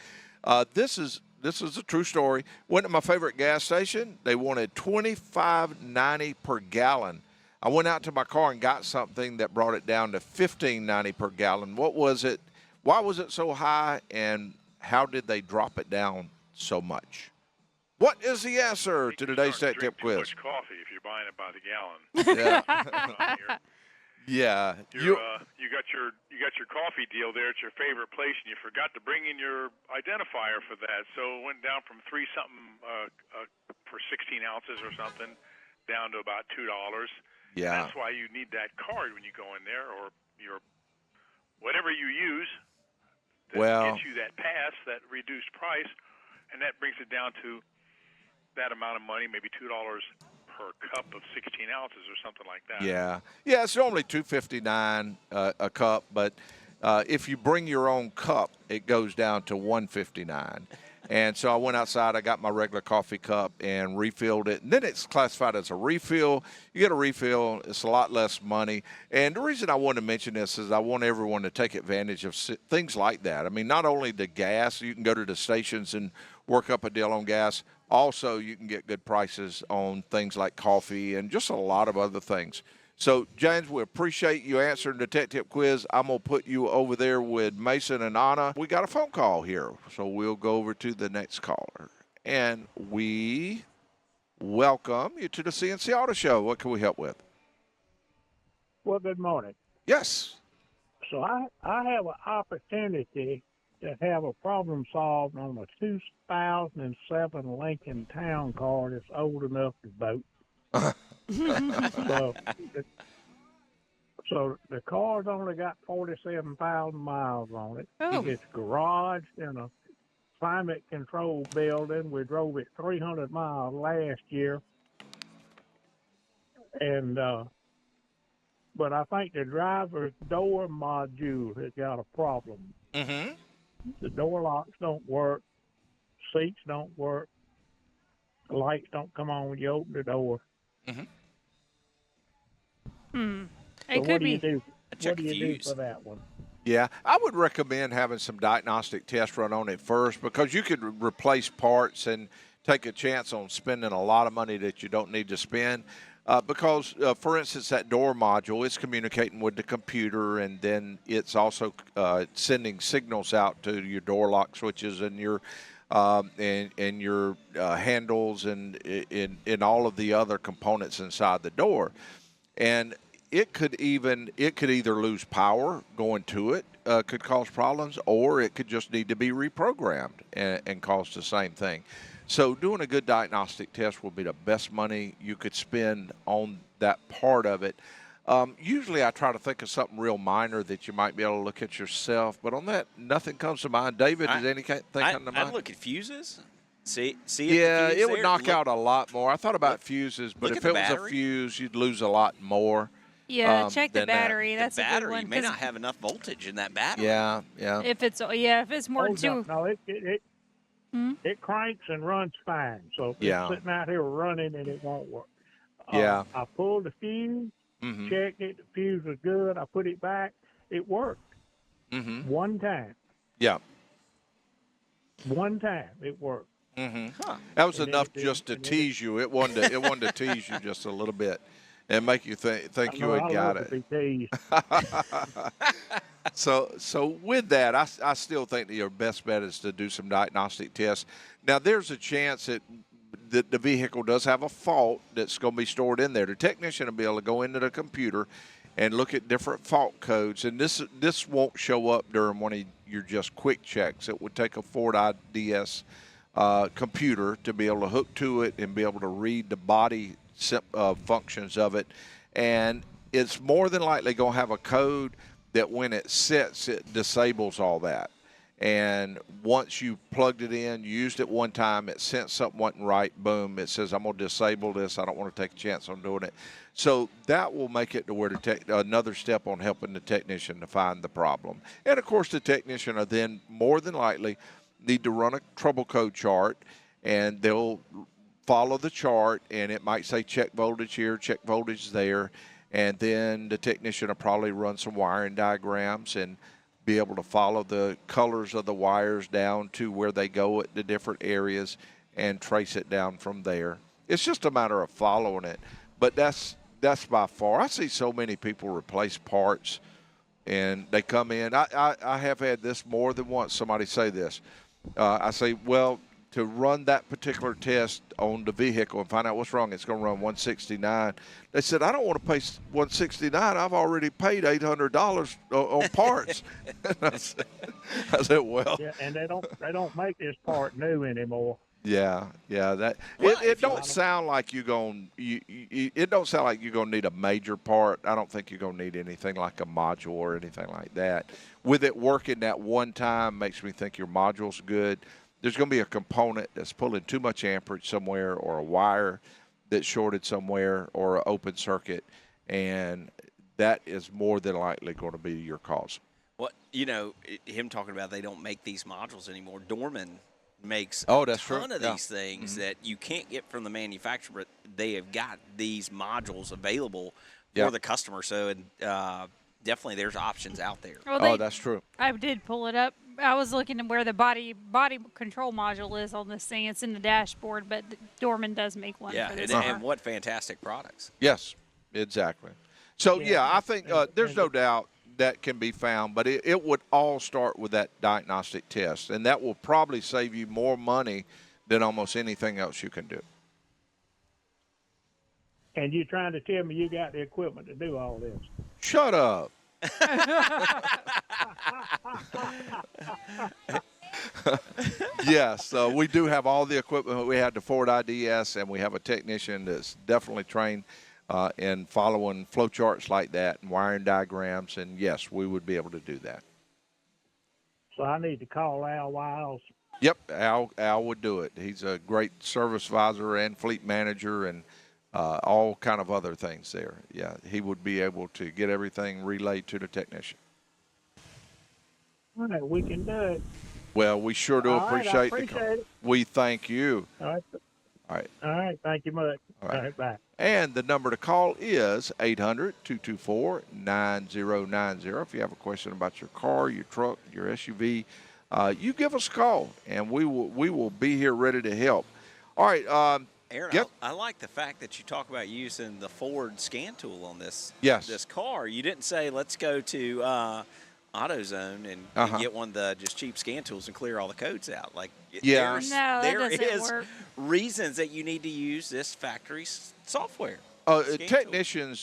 S1: This is a true story. Went to my favorite gas station. They wanted $25.90 per gallon. I went out to my car and got something that brought it down to $15.90 per gallon. What was it? Why was it so high, and how did they drop it down so much? What is the answer to today's tech tip quiz?
S7: Too much coffee if you're buying it by the gallon.
S1: Yeah.
S7: You got your coffee deal there at your favorite place, and you forgot to bring in your identifier for that, so it went down from $3 something for 16 ounces or something down to about $2.
S1: Yeah.
S7: That's why you need that card when you go in there, or your whatever you use that gets you that pass, that reduced price, and that brings it down to that amount of money, maybe $2 per cup of 16 ounces or something like that.
S1: Yeah, it's normally $2.59 a cup, but if you bring your own cup, it goes down to $1.59. And so I went outside, I got my regular coffee cup and refilled it. And then it's classified as a refill. You get a refill, it's a lot less money. And the reason I want to mention this is I want everyone to take advantage of things like that. I mean, not only the gas, you can go to the stations and work up a deal on gas. Also, you can get good prices on things like coffee and just a lot of other things. So, James, we appreciate you answering the Tech Tip quiz. I'm going to put you over there with Mason and Anna. We got a phone call here, so we'll go over to the next caller. And we welcome you to the C&C Auto Show. What can we help with?
S8: Well, good morning.
S1: Yes.
S8: So I have an opportunity to have a problem solved on a 2007 Lincoln Town Car that's old enough to boat. So the car's only got 47,000 miles on it.
S5: Oh.
S8: It's garaged in a climate control building. We drove it 300 miles last year. And but I think the driver's door module has got a problem.
S1: Mm-hmm.
S8: The door locks don't work. Seats don't work. The lights don't come on when you open the door.
S1: Mm-hmm.
S5: It could be.
S8: What do you do for that one?
S1: Yeah, I would recommend having some diagnostic tests run on it first, because you could replace parts and take a chance on spending a lot of money that you don't need to spend. Because, for instance, that door module, it's communicating with the computer, and then it's also sending signals out to your door lock switches and your handles and in all of the other components inside the door. And it could either lose power going to it, could cause problems, or it could just need to be reprogrammed and cause the same thing. So doing a good diagnostic test will be the best money you could spend on that part of it. Usually I try to think of something real minor that you might be able to look at yourself, but on that, nothing comes to mind. David, does anything come to mind?
S3: I'd look at fuses. See.
S1: Yeah, it would knock out a lot more. I thought about fuses, but if it was a fuse, you'd lose a lot more.
S5: Yeah, check the battery. That's
S3: the
S5: a
S3: battery
S5: good one.
S3: You may not have enough voltage in that battery.
S1: Yeah.
S5: If it's more than two.
S8: No, it cranks and runs fine. So if it's sitting out here running and it won't work. I pulled the fuse, checked it. The fuse was good. I put it back. It worked. One time.
S1: Yeah.
S8: One time it worked.
S1: That was enough just to tease you. It wanted to tease you just a little bit and make you think you had got it. So with that, I still think that your best bet is to do some diagnostic tests. Now, there's a chance that the vehicle does have a fault that's going to be stored in there. The technician will be able to go into the computer and look at different fault codes, and this won't show up during one of your just quick checks. It would take a Ford ADAS computer to be able to hook to it and be able to read the body functions of it, and it's more than likely going to have a code that when it sets, it disables all that. And once you plugged it in, used it one time, it sensed something wasn't right, boom, it says, I'm going to disable this. I don't want to take a chance on doing it. So that will make it to where another step on helping the technician to find the problem. And, of course, the technician will then more than likely need to run a trouble code chart, and they'll follow the chart, and it might say check voltage here, check voltage there, and then the technician will probably run some wiring diagrams and be able to follow the colors of the wires down to where they go at the different areas and trace it down from there. It's just a matter of following it. But that's by far. I see so many people replace parts, and they come in. I have had this more than once. Somebody say this. I say, well, to run that particular test on the vehicle and find out what's wrong, it's going to run 169. They said, I don't want to pay 169. I've already paid $800 on parts. I said, well.
S8: Yeah, and they don't make this part new anymore.
S1: Yeah. That it don't sound like you're going. It don't sound like you're going to need a major part. I don't think you're going to need anything like a module or anything like that. With it working that one time, makes me think your module's good. There's going to be a component that's pulling too much amperage somewhere, or a wire that's shorted somewhere, or an open circuit, and that is more than likely going to be your cause.
S3: Well, him talking about they don't make these modules anymore. Dorman makes
S1: a
S3: ton of these things that you can't get from the manufacturer, but they have got these modules available for the customer. So definitely there's options out there.
S5: Well,
S1: that's true.
S5: I did pull it up. I was looking at where the body control module is on this thing. It's in the dashboard, but Dorman does make one for this car.
S3: And what fantastic products.
S1: Yes, exactly. So, I think there's no doubt that can be found, but it would all start with that diagnostic test, and that will probably save you more money than almost anything else you can do.
S8: And you're trying to tell me you got the equipment to do all this?
S1: Shut up. Yes, we do have all the equipment. We have the Ford IDS, and we have a technician that's definitely trained in following flow charts like that and wiring diagrams, and yes, we would be able to do that.
S8: So I need to call Al Wiles.
S1: Yep, Al would do it. He's a great service advisor and fleet manager and all kind of other things there. Yeah, he would be able to get everything relayed to the technician.
S8: All right, we can do it.
S1: Well, we sure do appreciate
S8: it.
S1: We thank you.
S8: All right.
S1: All right.
S8: All right, thank you much.
S1: All right,
S8: bye.
S1: And the number to call is 800-224-9090. If you have a question about your car, your truck, your SUV, you give us a call, and we will be here ready to help. All right.
S3: Aaron, I like the fact that you talk about using the Ford scan tool on this car. You didn't say let's go to AutoZone and get one of the just cheap scan tools and clear all the codes out. There is reasons that you need to use this factory software. A
S1: technician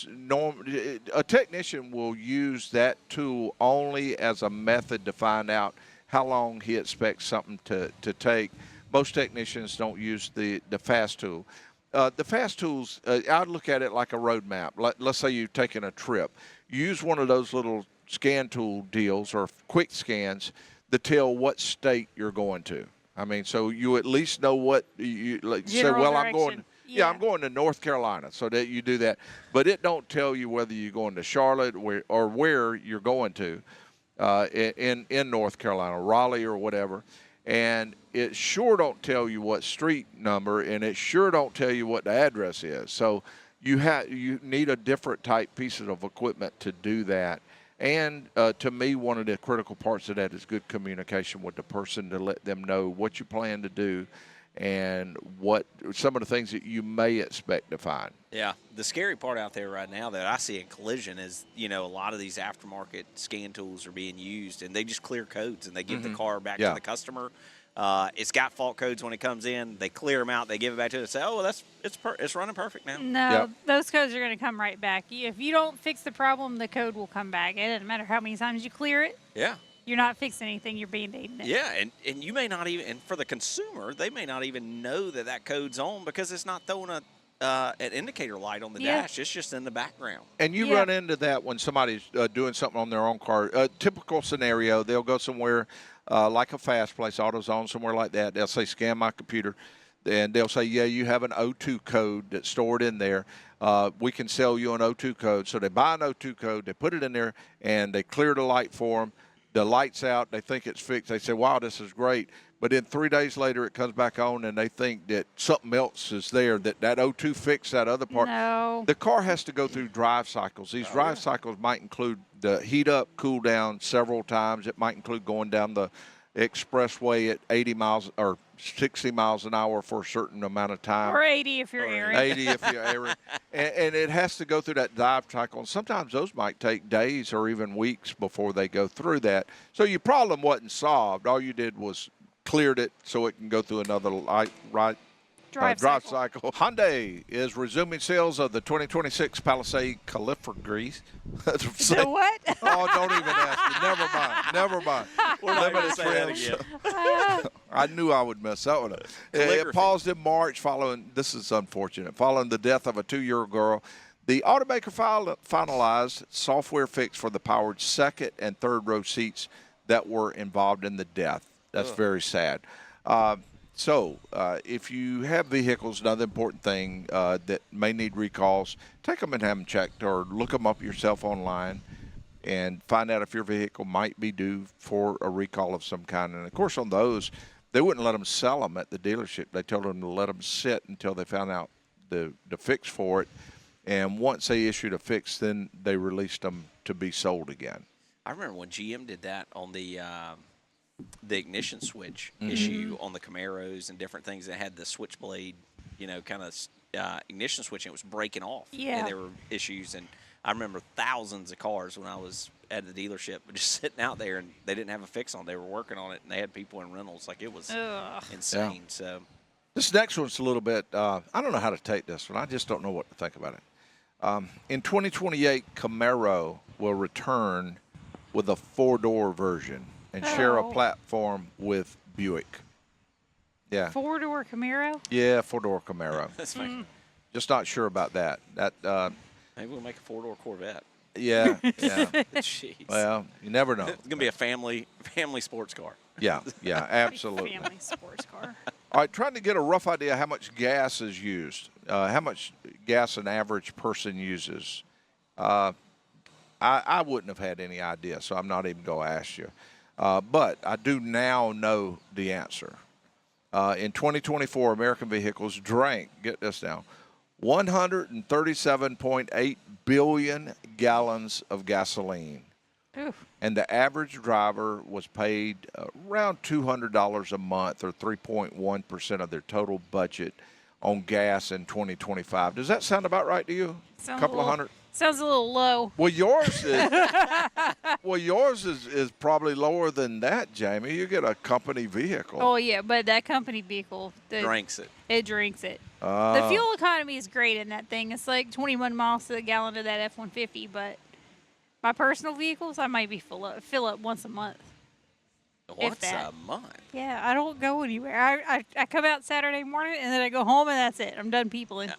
S1: will use that tool only as a method to find out how long he expects something to take. Most technicians don't use the fast tool. The fast tools, I'd look at it like a road map. Let's say you're taking a trip. Use one of those little scan tool deals or quick scans to tell what state you're going to. I mean, so you at least know what you say. Well, I'm going. I'm going to North Carolina, so that you do that. But it don't tell you whether you're going to Charlotte or where you're going to in North Carolina, Raleigh or whatever. And it sure don't tell you what street number, and it sure don't tell you what the address is. So you need a different type piece of equipment to do that. And to me, one of the critical parts of that is good communication with the person to let them know what you plan to do and what some of the things that you may expect to find.
S3: Yeah, the scary part out there right now that I see in collision is, a lot of these aftermarket scan tools are being used, and they just clear codes, and they give the car back to the customer. It's got fault codes when it comes in. They clear them out. They give it back to it and say, oh, well, it's running perfect now.
S5: No, those codes are going to come right back. If you don't fix the problem, the code will come back. It doesn't matter how many times you clear it.
S3: Yeah.
S5: You're not fixing anything. You're Band-Aiding it.
S3: Yeah, and you may not even, and for the consumer, they may not even know that code's on because it's not throwing a an indicator light on the dash. It's just in the background.
S1: And you run into that when somebody's doing something on their own car. Typical scenario, they'll go somewhere like a fast place, AutoZone, somewhere like that. They'll say, scan my computer. And they'll say, yeah, you have an O2 code that's stored in there. We can sell you an O2 code. So they buy an O2 code, they put it in there, and they clear the light for them. The light's out. They think it's fixed. They say, wow, this is great. But then 3 days later, it comes back on, and they think that something else is there, that O2 fixed that other part.
S5: No.
S1: The car has to go through drive cycles. These drive cycles might include the heat up, cool down several times. It might include going down the expressway at 80 miles or 60 miles an hour for a certain amount of time.
S5: Or 80 if you're Aaron.
S1: 80 if you're Aaron. And it has to go through that drive cycle. And sometimes those might take days or even weeks before they go through that. So your problem wasn't solved. All you did was cleared it so it can go through another drive cycle. Hyundai is resuming sales of the 2026 Palisade Calibrations.
S5: The what?
S1: Oh, don't even ask me. Never mind.
S3: We're not going to say that again.
S1: I knew I would mess that one up. It paused in March following, this is unfortunate, following the death of a 2-year-old girl. The automaker finalized software fix for the powered second and third row seats that were involved in the death. That's very sad. So if you have vehicles, another important thing that may need recalls, take them and have them checked or look them up yourself online and find out if your vehicle might be due for a recall of some kind. And, of course, on those, they wouldn't let them sell them at the dealership. They told them to let them sit until they found out the fix for it. And once they issued a fix, then they released them to be sold again.
S3: I remember when GM did that on the ignition switch issue on the Camaros and different things that had the switchblade, kind of ignition switch, and it was breaking off.
S5: Yeah.
S3: And there were issues. And I remember thousands of cars when I was at the dealership just sitting out there, and they didn't have a fix on it. They were working on it, and they had people in rentals. Like, it was insane. Yeah. So
S1: this next one's a little bit, I don't know how to take this one. I just don't know what to think about it. In 2028, Camaro will return with a 4-door version and share a platform with Buick. Yeah.
S5: 4-door Camaro?
S1: Yeah, 4-door Camaro.
S3: That's fine.
S1: Just not sure about that.
S3: Maybe we'll make a 4-door Corvette.
S1: Yeah.
S3: Jeez.
S1: Well, you never know.
S3: It's gonna be a family sports car.
S1: Yeah, absolutely.
S5: Family sports car.
S1: All right, trying to get a rough idea how much gas is used, how much gas an average person uses. I wouldn't have had any idea, so I'm not even going to ask you. But I do now know the answer. In 2024, American vehicles drank, get this now, 137.8 billion gallons of gasoline.
S5: Oof.
S1: And the average driver was paid around $200 a month, or 3.1% of their total budget on gas in 2025. Does that sound about right to you?
S5: Sounds
S1: a couple of hundred?
S5: Sounds a little low.
S1: Well, yours is probably lower than that, Jamie. You get a company vehicle.
S5: Oh, yeah, but that company vehicle
S3: drinks it.
S5: It drinks it. The fuel economy is great in that thing. It's like 21 miles to the gallon of that F-150, but my personal vehicles, I might be fill up once a month.
S3: Once a month?
S5: Yeah, I don't go anywhere. I come out Saturday morning, and then I go home, and that's it. I'm done peopling.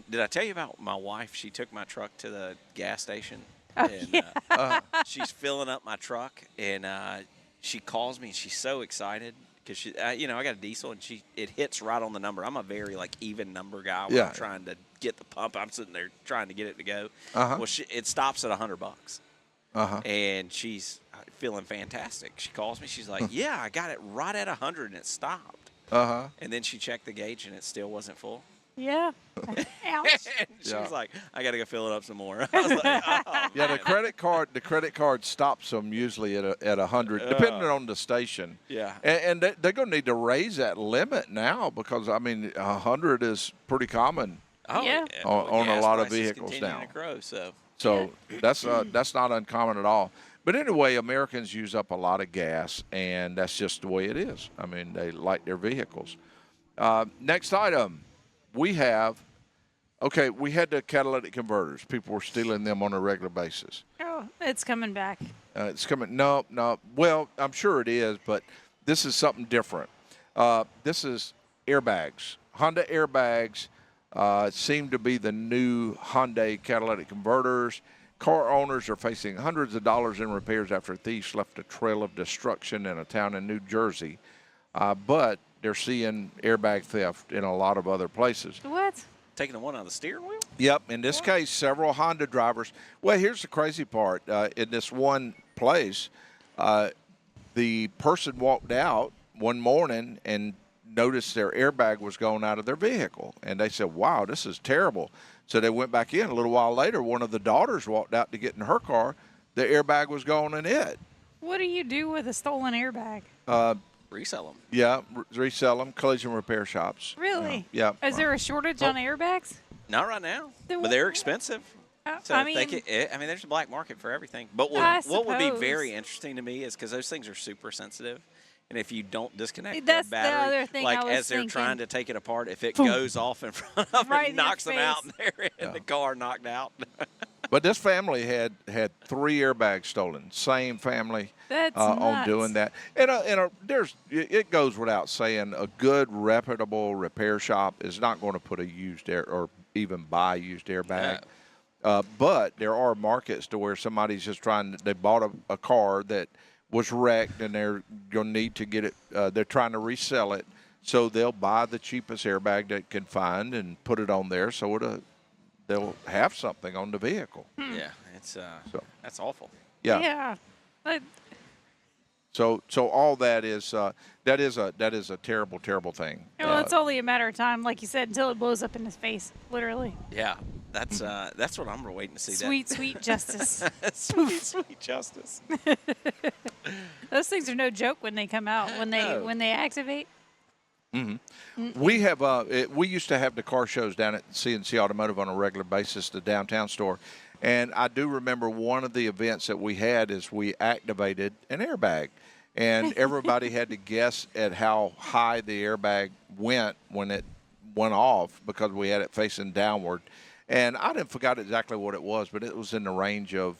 S3: Did I tell you about my wife? She took my truck to the gas station.
S5: Oh,
S3: and,
S5: yeah.
S3: She's filling up my truck, and she calls me, and she's so excited because she, I got a diesel, and it hits right on the number. I'm a very even number guy when I'm trying to get the pump. I'm sitting there trying to get it to go. Well, it stops at $100, and she's feeling fantastic. She calls me. She's like, "Yeah, I got it right at 100, and it stopped." And then she checked the gauge, and it still wasn't full.
S5: Yeah. Ouch.
S3: She was like, "I got to go fill it up some more." I was like, "Oh,
S1: yeah, the credit card stops them usually at 100, depending on the station.
S3: Yeah,
S1: and they're going to need to raise that limit now because 100 is pretty common.
S3: Oh, yeah.
S1: On a lot of vehicles now.
S3: To grow,
S1: so that's not uncommon at all. But anyway, Americans use up a lot of gas, and that's just the way it is. I mean, they like their vehicles. Next item, we had the catalytic converters. People were stealing them on a regular basis.
S5: Oh, it's coming back.
S1: It's coming. No. Well, I'm sure it is, but this is something different. This is airbags. Honda airbags seem to be the new Hyundai catalytic converters. Car owners are facing hundreds of dollars in repairs after thieves left a trail of destruction in a town in New Jersey. But they're seeing airbag theft in a lot of other places.
S5: What?
S3: Taking the one out of the steering wheel?
S1: Yep. In this case, several Honda drivers. Well, here's the crazy part. In this one place, the person walked out one morning and noticed their airbag was going out of their vehicle. And they said, wow, this is terrible. So they went back in. A little while later, one of the daughters walked out to get in her car. The airbag was gone in it.
S5: What do you do with a stolen airbag?
S3: Resell them.
S1: Yeah, resell them. Collision repair shops.
S5: Really?
S1: Yeah.
S5: Is there a shortage on airbags?
S3: Not right now, but they're expensive. So
S5: I mean,
S3: there's a black market for everything. But what would be very interesting to me is because those things are super sensitive. And if you don't disconnect
S5: that's
S3: the battery,
S5: the other thing
S3: like
S5: I was
S3: as they're
S5: thinking.
S3: trying to take it apart, if it goes off in front of them and knocks them out and they're in the car knocked out.
S1: But this family had 3 airbags stolen. Same family on doing that. And it goes without saying, a good reputable repair shop is not going to put a used or even buy used airbag. But there are markets to where somebody's just they bought a car that was wrecked and they're going to need to get it. They're trying to resell it, so they'll buy the cheapest airbag they can find and put it on there, so they'll have something on the vehicle.
S3: Yeah, it's that's awful.
S1: Yeah.
S5: Yeah. But
S1: So all that is a terrible, terrible thing.
S5: well, it's only a matter of time, like you said, until it blows up in his face, literally.
S3: Yeah, that's what I'm waiting to see.
S5: Sweet justice.
S3: sweet justice.
S5: Those things are no joke when they come out, when they activate.
S1: Mm-hmm. We used to have the car shows down at C&C Automotive on a regular basis, the downtown store. And I do remember one of the events that we had is we activated an airbag. And everybody had to guess at how high the airbag went when it went off because we had it facing downward. And I didn't forget exactly what it was, but it was in the range of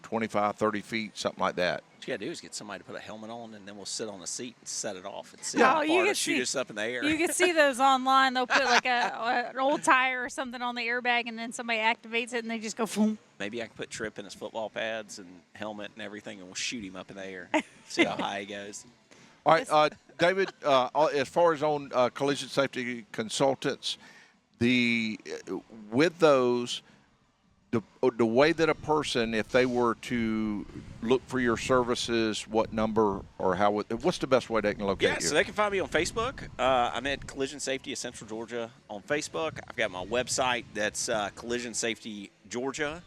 S1: 25, 30 feet, something like that.
S3: What you got to do is get somebody to put a helmet on, and then we'll sit on a seat and set it off and see
S5: Yeah.
S3: how
S5: Oh, you
S3: far
S5: can
S3: to shoot us up in the air.
S5: You can see those online. They'll put like an old tire or something on the airbag, and then somebody activates it, and they just go boom.
S3: Maybe I can put Tripp in his football pads and helmet and everything, and we'll shoot him up in the air. See how high he goes.
S1: All right, David, as far as on collision safety consultants, with those, the way that a person, if they were to look for your services, what number or what's the best way they can locate you?
S3: Yeah, so they can find me on Facebook. I'm at Collision Safety of Central Georgia on Facebook. I've got my website that's Collision Safety Georgia,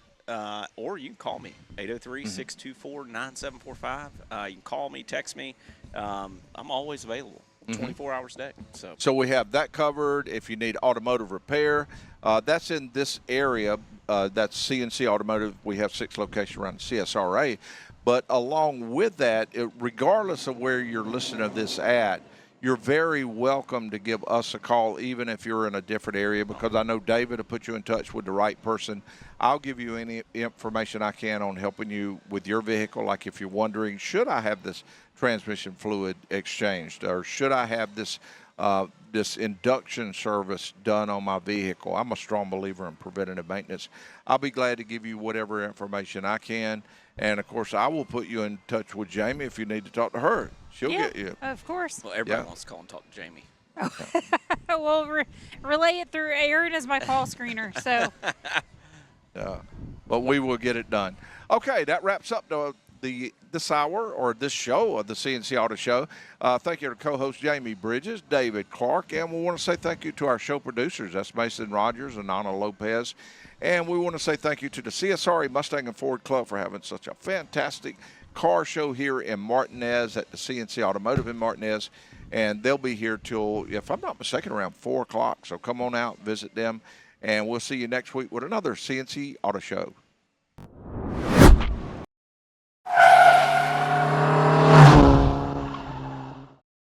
S3: or you can call me, 803-624-9745. You can call me, text me. I'm always available. 24 hours a day. So
S1: we have that covered. If you need automotive repair, that's in this area. That's C&C Automotive. We have 6 locations around the CSRA. But along with that, regardless of where you're listening to this at, you're very welcome to give us a call, even if you're in a different area, because I know David will put you in touch with the right person. I'll give you any information I can on helping you with your vehicle, like if you're wondering, should I have this transmission fluid exchanged, or should I have this induction service done on my vehicle? I'm a strong believer in preventative maintenance. I'll be glad to give you whatever information I can. And, of course, I will put you in touch with Jamie if you need to talk to her. She'll get you.
S5: Of course.
S3: Well, everybody wants to call and talk to Jamie.
S5: Well, relay it through Aaron as my call screener. So.
S1: But we will get it done. Okay, that wraps up this hour or this show of the C&C Auto Show. Thank you to co-host Jamie Bridges, David Clark, and we want to say thank you to our show producers. That's Mason Rogers and Anna Lopez. And we want to say thank you to the CSRA Mustang and Ford Club for having such a fantastic car show here in Martinez at the C&C Automotive in Martinez. And they'll be here till, if I'm not mistaken, around 4 o'clock. So come on out, visit them, and we'll see you next week with another C&C Auto Show.